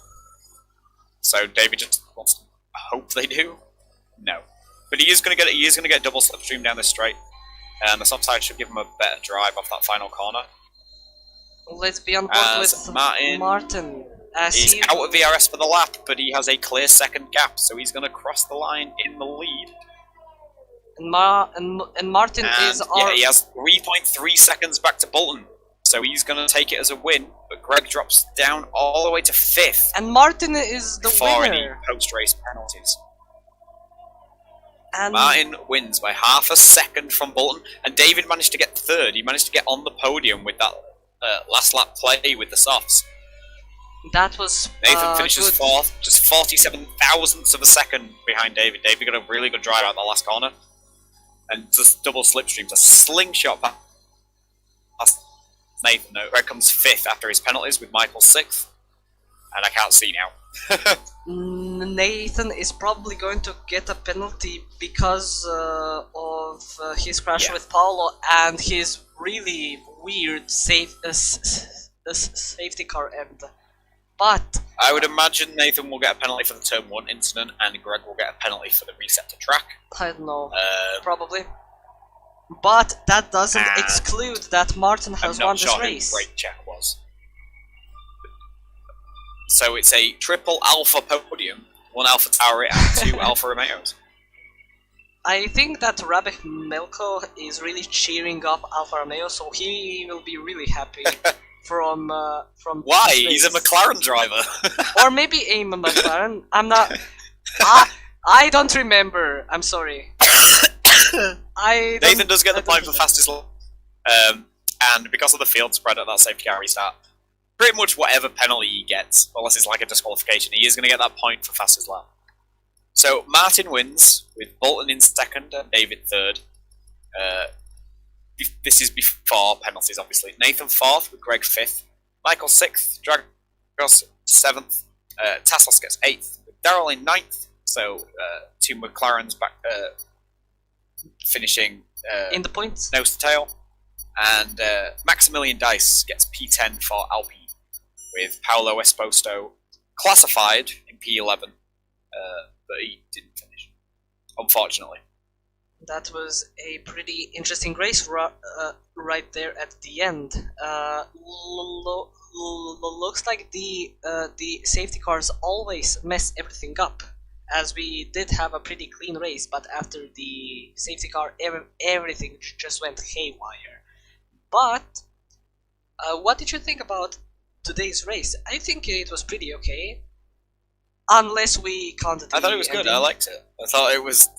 So David just wants to hope they do. No, but he is going to get a double slipstream down the straight, and the soft side should give him a better drive off that final corner. Let's be on board with Martin. He's out of the RS for the lap, but he has a clear second gap, so he's going to cross the line in the lead. And Martin is our... Yeah, he has 3.3 seconds back to Bolton, so he's going to take it as a win, but Greg drops down all the way to 5th. And Martin is the before winner. Any post-race penalties. And Martin wins by half a second from Bolton, and David managed to get 3rd. He managed to get on the podium with that last lap play with the softs. That was Nathan finishes good. 4th, just 47 thousandths of a second behind David. David got a really good drive out the last corner, and just double slipstream to slingshot past Nathan. No, Greg comes 5th after his penalties with Michael 6th, and I can't see now. Nathan is probably going to get a penalty because of his crash with Paolo and his really weird safety car end. But I would imagine Nathan will get a penalty for the Turn 1 incident, and Greg will get a penalty for the reset to track. I don't know, probably. But that doesn't exclude that Martin has won this race. Who Brake Check was. So it's a triple Alpha podium, 1 Alpha Tauri and 2 Alfa Romeos. I think that Rabek Melko is really cheering up Alfa Romeo, so he will be really happy from Why? He's a McLaren driver. Or maybe a McLaren. I'm not... I don't remember. I'm sorry. Nathan does get the point for fastest lap. And because of the field spread at that safety car restart, pretty much whatever penalty he gets, unless it's like a disqualification, he is going to get that point for fastest lap. So Martin wins, with Bolton in 2nd and David 3rd. This is before penalties, obviously. Nathan 4th, with Greg 5th. Michael 6th, Dragos 7th. Tassos gets 8th, with Daryl in 9th. So 2 McLarens back, finishing in the points, nose to tail. And Maximilian Dice gets P10 for Alpine, with Paolo Esposito classified in P11, but he didn't finish, unfortunately. That was a pretty interesting race right there at the end. Looks like the safety cars always mess everything up, as we did have a pretty clean race, but after the safety car, everything just went haywire. But what did you think about today's race? I think it was pretty okay, unless we counted. I thought it was good. I liked it. I thought it was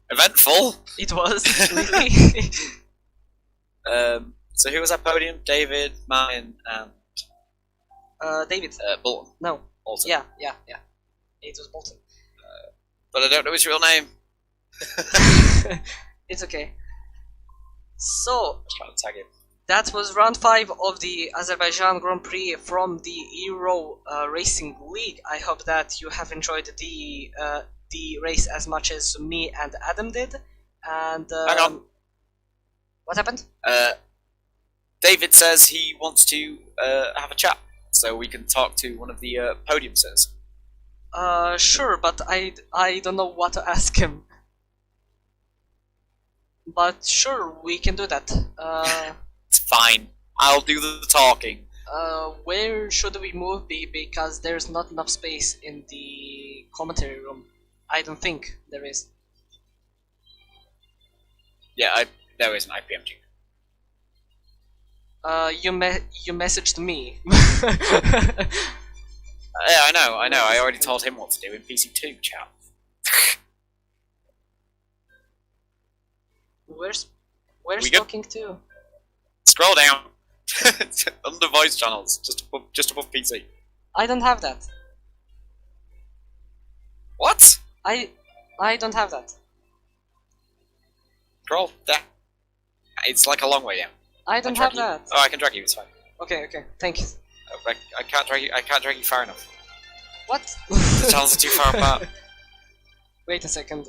eventful. It was really. So who was at podium? David, Martin, and David. Bolton. No. Bolton. Yeah. It was Bolton. But I don't know his real name. It's okay. So, trying to tag him. That was round 5 of the Azerbaijan Grand Prix from the Ero Racing League. I hope that you have enjoyed the race as much as me and Adam did. And hang on. What happened? David says he wants to have a chat, so we can talk to one of the podium sitters. Sure, but I don't know what to ask him. But sure, we can do that. It's fine. I'll do the talking. Where should we move because there's not enough space in the commentary room. I don't think there is. Yeah, there is an IPMG. You messaged me. Yeah, I know. I already told him what to do in PC2 chat. Where's We good? talking to? Scroll down. Under voice channels, just above PC. I don't have that. What? I don't have that. Scroll down. It's like a long way down. I don't have that. Oh, I can drag you. It's fine. Okay, thank you. I can't drag you. I can't drag you far enough. What? The channels are too far apart. Wait a second.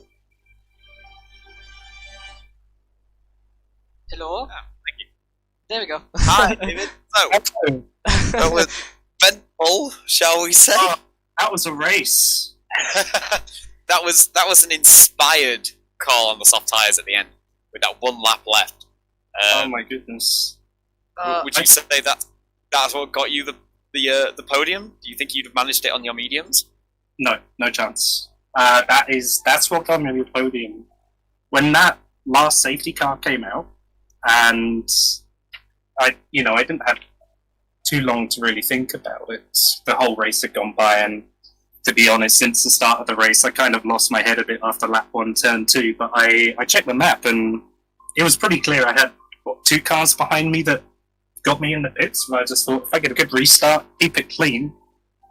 Hello? Ah, thank you. There we go. Hi, David. So, that was eventful, shall we say? Oh, that was a race. that was an inspired call on the soft tyres at the end, with that one lap left. Oh my goodness. Would you say that's what got you the podium? Do you think you'd have managed it on your mediums? No chance. That's what got me the podium. When that last safety car came out, and I didn't have too long to really think about it. The whole race had gone by, and to be honest, since the start of the race, I kind of lost my head a bit after lap 1, turn 2. But I checked the map, and it was pretty clear. I had 2 cars behind me that got me in the pits. And I just thought, if I get a good restart, keep it clean,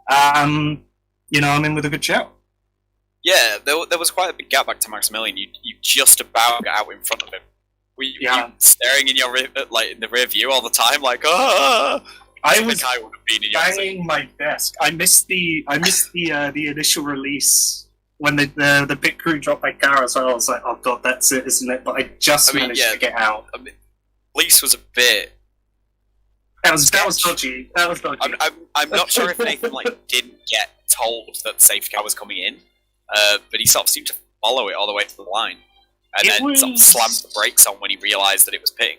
I'm in with a good shout. Yeah, there was quite a big gap back to Maximilian. You just about got out in front of him. Were you staring in your in the rear view all the time, like, ah? I was I would have been in your banging my desk. I missed the initial release when the pit crew dropped my car. So I was like, oh god, that's it, isn't it? But I just managed to get out. I mean, Lease was a bit. That was dodgy. That was dodgy. I'm not sure if Nathan didn't get told that the safety car was coming in, but he sort of seemed to follow it all the way to the line, and then sort of slammed the brakes on when he realised that it was pitting.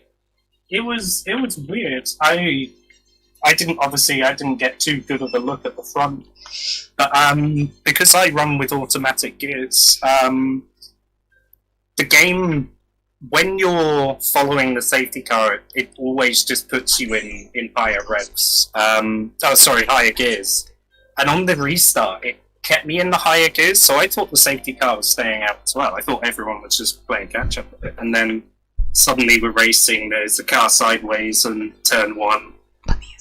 It was weird. I didn't get too good of a look at the front, but because I run with automatic gears, the game, when you're following the safety car, it always just puts you in higher revs. Higher gears. And on the restart, it kept me in the higher gears, so I thought the safety car was staying out as well. I thought everyone was just playing catch up with it. And then suddenly we're racing, there's a car sideways and turn 1.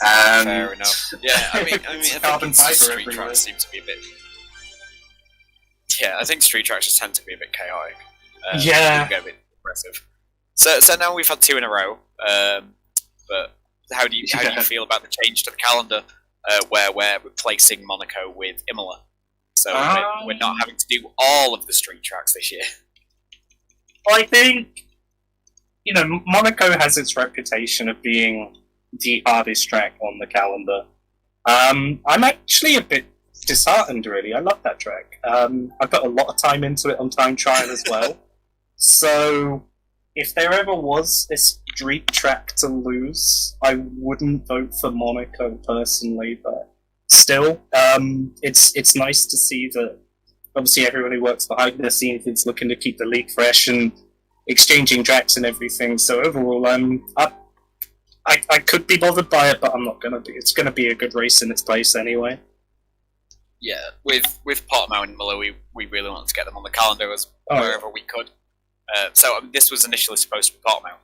Fair enough. Yeah, I mean, I think street tracks seem to be a bit. Yeah, I think street tracks just tend to be a bit chaotic. Yeah, get a bit aggressive. So now we've had 2 in a row. But how do you feel about the change to the calendar, where we're replacing Monaco with Imola? So we're not having to do all of the street tracks this year. I think Monaco has its reputation of being the hardest track on the calendar. I'm actually a bit disheartened, really. I love that track. I put a lot of time into it on time trial as well. So, if there ever was a street track to lose, I wouldn't vote for Monaco personally, but still, it's nice to see that obviously everyone who works behind the scenes is looking to keep the league fresh and exchanging tracks and everything. So overall, I could be bothered by it, but I'm not going to be. It's going to be a good race in its place anyway. Yeah, with Portimao and Imola, we really wanted to get them on the calendar wherever we could. So this was initially supposed to be Portimao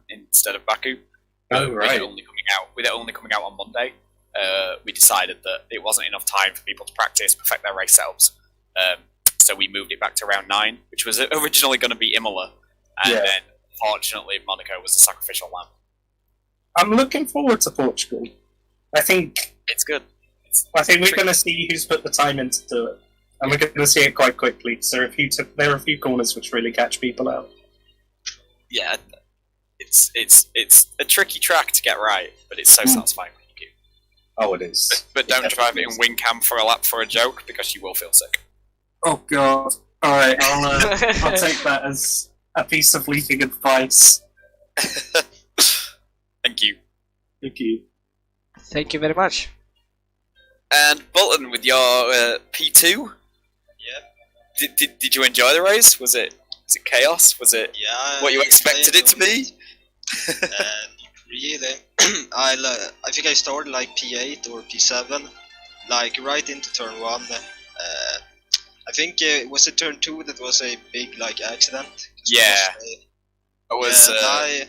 instead of Baku. Oh, right. With it only coming out on Monday, we decided that it wasn't enough time for people to practice, perfect their race setups. So we moved it back to round 9, which was originally going to be Imola, and then fortunately Monaco was the sacrificial lamb. I'm looking forward to Portugal. I think it's good. I think we're going to see who's put the time in to do it, and we're going to see it quite quickly. So there are a few corners which really catch people out. Yeah, it's a tricky track to get right, but it's so satisfying when you do. Oh, it is. But don't drive it in wing cam for a lap for a joke, because you will feel sick. Oh god! All right, I'll take that as a piece of leading advice. Thank you. Thank you. Thank you very much. And Bolton, with your P2. Yeah. Did you enjoy the race? Was it chaos? Was it what you expected it to be? Really, I think I started like P8 or P7, like right into turn 1. I think was it turn 2 that was a big like accident? 'Cause Yeah. it It was I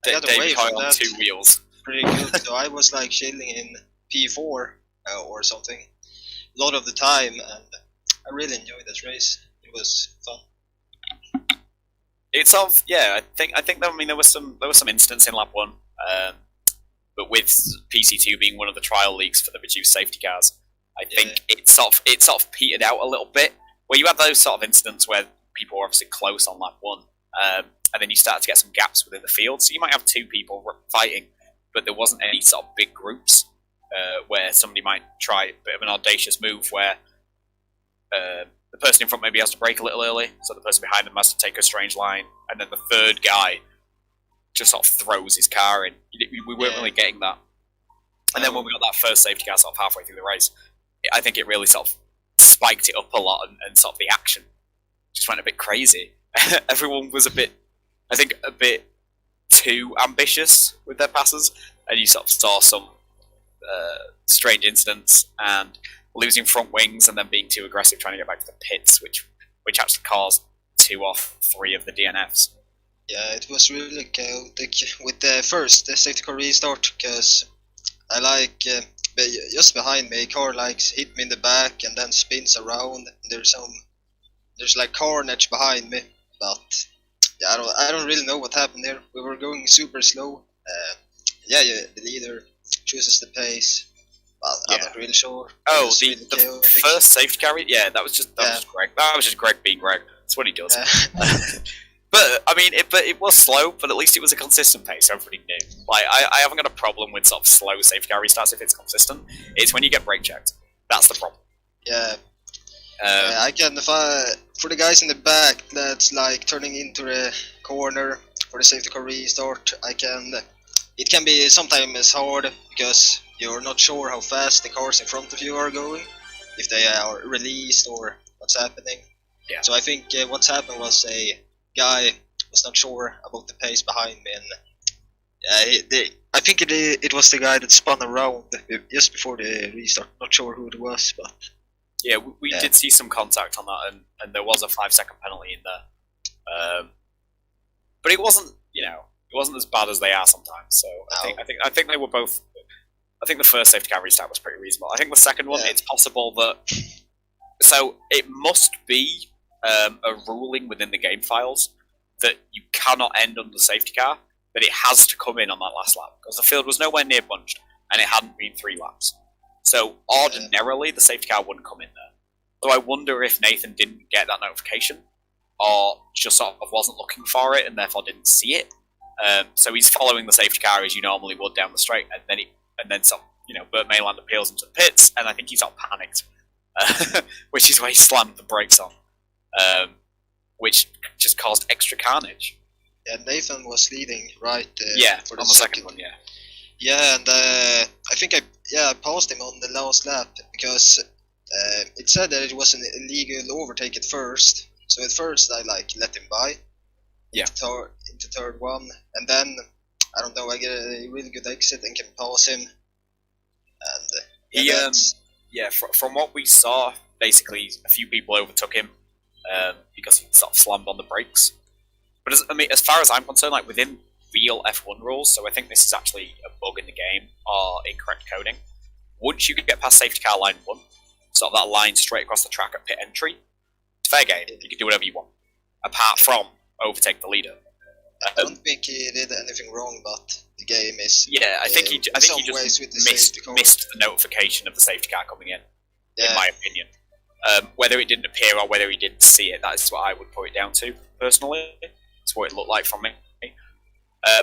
got away David from Hoyle on that 2 wheels. pretty good. So I was like chilling in P4 or something a lot of the time, and I really enjoyed this race. It was fun. It's of I think there was some incidents in lap 1, but with PC2 being one of the trial leagues for the reduced safety cars, I think it sort of petered out a little bit. Where you had those sort of incidents where people were obviously close on lap 1, and then you start to get some gaps within the field. So you might have 2 people fighting, but there wasn't any sort of big groups where somebody might try a bit of an audacious move where the person in front maybe has to brake a little early, so the person behind them has to take a strange line, and then the third guy just sort of throws his car in. We weren't really getting that. And then when we got that first safety car sort of halfway through the race, I think it really sort of spiked it up a lot, and sort of the action just went a bit crazy. Everyone was a bit too ambitious with their passes, and you sort of saw some strange incidents and losing front wings and then being too aggressive trying to get back to the pits, which actually caused 2 off 3 of the DNFs. Yeah, it was really chaotic with the safety car restart, because I like just behind me, a car like hit me in the back and then spins around. There's like carnage behind me, but yeah, I don't really know what happened there. We were going super slow. The leader chooses the pace. Well, I'm not really sure. Oh, the first safety car? Yeah, that was just Greg. That was just Greg being Greg. That's what he does. But I mean, it was slow, but at least it was a consistent pace. Everybody knew. Like, I haven't got a problem with sort of slow safety car restarts if it's consistent. It's when you get brake checked that's the problem. Yeah. I can for the guys in the back that's like turning into the corner for the safety car restart. It can be sometimes hard because you're not sure how fast the cars in front of you are going, if they are released or what's happening. Yeah. So I think what's happened was a guy was not sure about the pace behind me, and I think it was the guy that spun around just before the restart. Not sure who it was, but yeah, we did see some contact on that, and there was a 5-second penalty in there. But it wasn't, it wasn't as bad as they are sometimes. So I think they were both. I think the first safety car restart was pretty reasonable. I think the second one, it's possible that. So it must be a ruling within the game files that you cannot end under the safety car, that it has to come in on that last lap, because the field was nowhere near bunched, and it hadn't been 3 laps. So ordinarily, the safety car wouldn't come in there. So I wonder if Nathan didn't get that notification, or just sort of wasn't looking for it, and therefore didn't see it. So he's following the safety car as you normally would down the straight, and then Burt Mayland appeals into the pits, and I think he sort of panicked, which is why he slammed the brakes on, which just caused extra carnage. Yeah, Nathan was leading, right? For the second one, yeah. Yeah, and I think I passed him on the last lap because it said that it was an illegal overtake at first. So at first I let him by. Yeah. Into third one, and then I don't know. I get a really good exit and can pass him. And from what we saw, basically a few people overtook him because he sort of slammed on the brakes. But as far as I'm concerned, like within real F1 rules, so I think this is actually a bug in the game or incorrect coding. Once you get past safety car line 1, sort of that line straight across the track at pit entry, it's fair game. You can do whatever you want, apart from overtake the leader. I don't think he did anything wrong, but the game is. Yeah, I think he just missed the notification of the safety car coming in my opinion. Whether it didn't appear or whether he didn't see it, that is what I would put it down to, personally. It's what it looked like from me.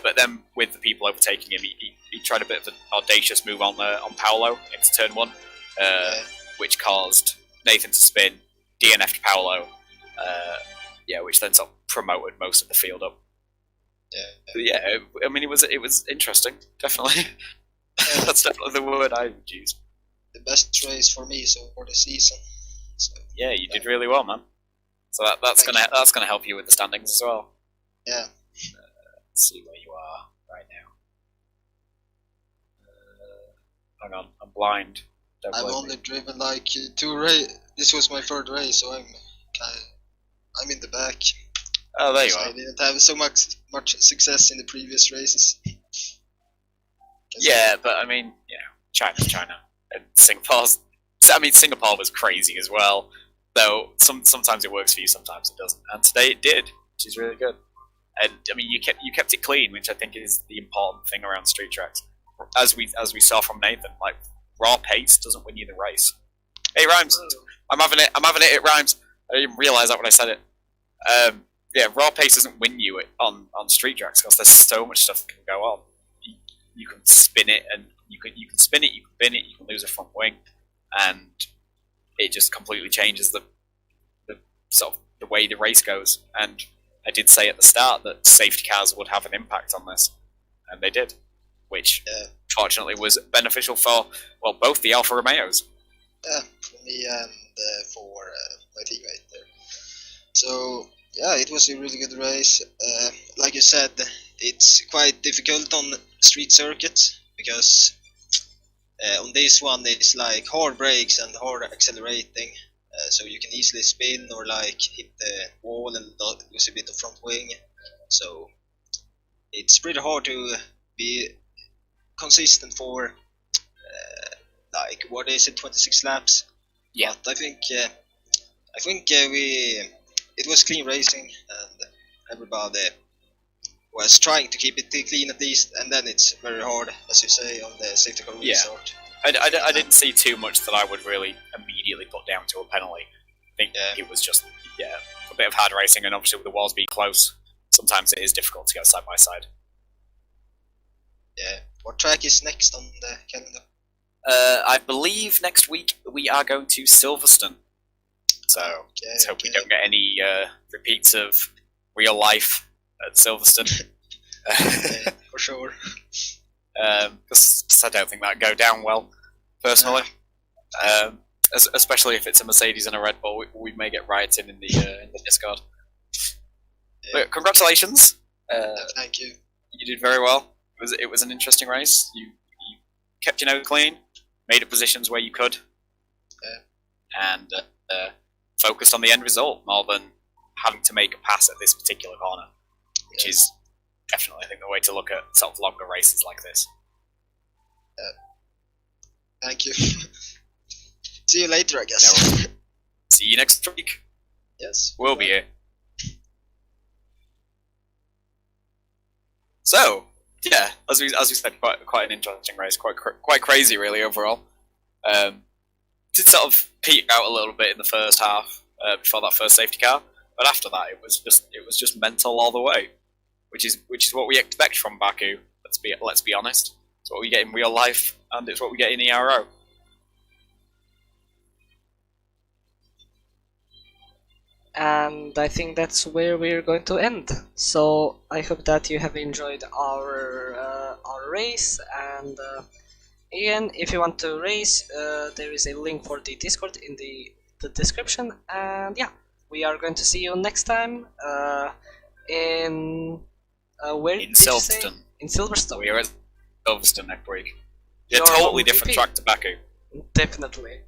But then with the people overtaking him, he tried a bit of an audacious move on Paolo into turn 1, which caused Nathan to spin, DNF'd Paolo, which then sort of promoted most of the field up. Yeah, I mean, it was interesting, definitely. That's definitely the word I would use. The best race for me so for the season. So, yeah, you did really well, man. So that's gonna help you with the standings as well. Yeah. Let's see where you are right now. Hang on, I'm blind. Don't I've blame only me. driven like 2 race. This was my 3rd race, so I'm in the back. Oh, there you So I are. didn't have so much success in the previous races. Yeah, but I mean, China's China, and Singapore was crazy as well. Though sometimes it works for you, sometimes it doesn't. And today it did, which is really good. And I mean, you kept it clean, which I think is the important thing around street tracks. As we saw from Nathan, like raw pace doesn't win you the race. Hey, it rhymes. I'm having it. It rhymes. I didn't realise that when I said it. Yeah, raw pace doesn't win you on street tracks because there's so much stuff that can go on. You can spin it, and you can spin it, you can bin it, you can lose a front wing, and it just completely changes the sort of the way the race goes. And I did say at the start that safety cars would have an impact on this, and they did, which fortunately was beneficial for both the Alfa Romeos. Yeah, for me and for my teammate there. So yeah, it was a really good race. Like you said, it's quite difficult on street circuits because on this one it's like hard brakes and hard accelerating, so you can easily spin or like hit the wall and lose a bit of front wing. So it's pretty hard to be consistent for like what is it, 26 laps. Yeah. But I think it was clean racing and everybody was trying to keep it clean at least, and then it's very hard, as you say, on the safety car restart. I didn't see too much that I would really immediately put down to a penalty. I think it was just a bit of hard racing, and obviously with the walls being close, sometimes it is difficult to go side by side. Yeah. What track is next on the calendar? I believe next week we are going to Silverstone. So let's hope we don't get any repeats of real life at Silverstone. For sure. Because I don't think that'd go down well, personally. Especially if it's a Mercedes and a Red Bull, we may get rioting in the Discord. But congratulations! Thank you. You did very well. It was an interesting race. You kept your nose clean, made up positions where you could, and focused on the end result more than having to make a pass at this particular corner, which is definitely, I think, the way to look at sort of longer races like this. Thank you. See you later, I guess. No. See you next week. Yes. We'll be here. So, yeah, as we said, quite an interesting race, quite crazy, really, overall. Did sort of peak out a little bit in the first half before that first safety car, but after that it was just mental all the way, which is what we expect from Baku. Let's be honest. It's what we get in real life, and it's what we get in ERO. And I think that's where we're going to end. So I hope that you have enjoyed our race, and again, if you want to race, there is a link for the Discord in the description. And yeah, we are going to see you next time in where In did you say? Silverstone. In Silverstone. We are at Silverstone next week. A Your totally home different GP. track to Baku. Definitely.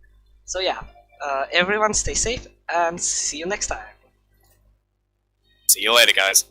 So yeah, everyone stay safe and see you next time. See you later, guys.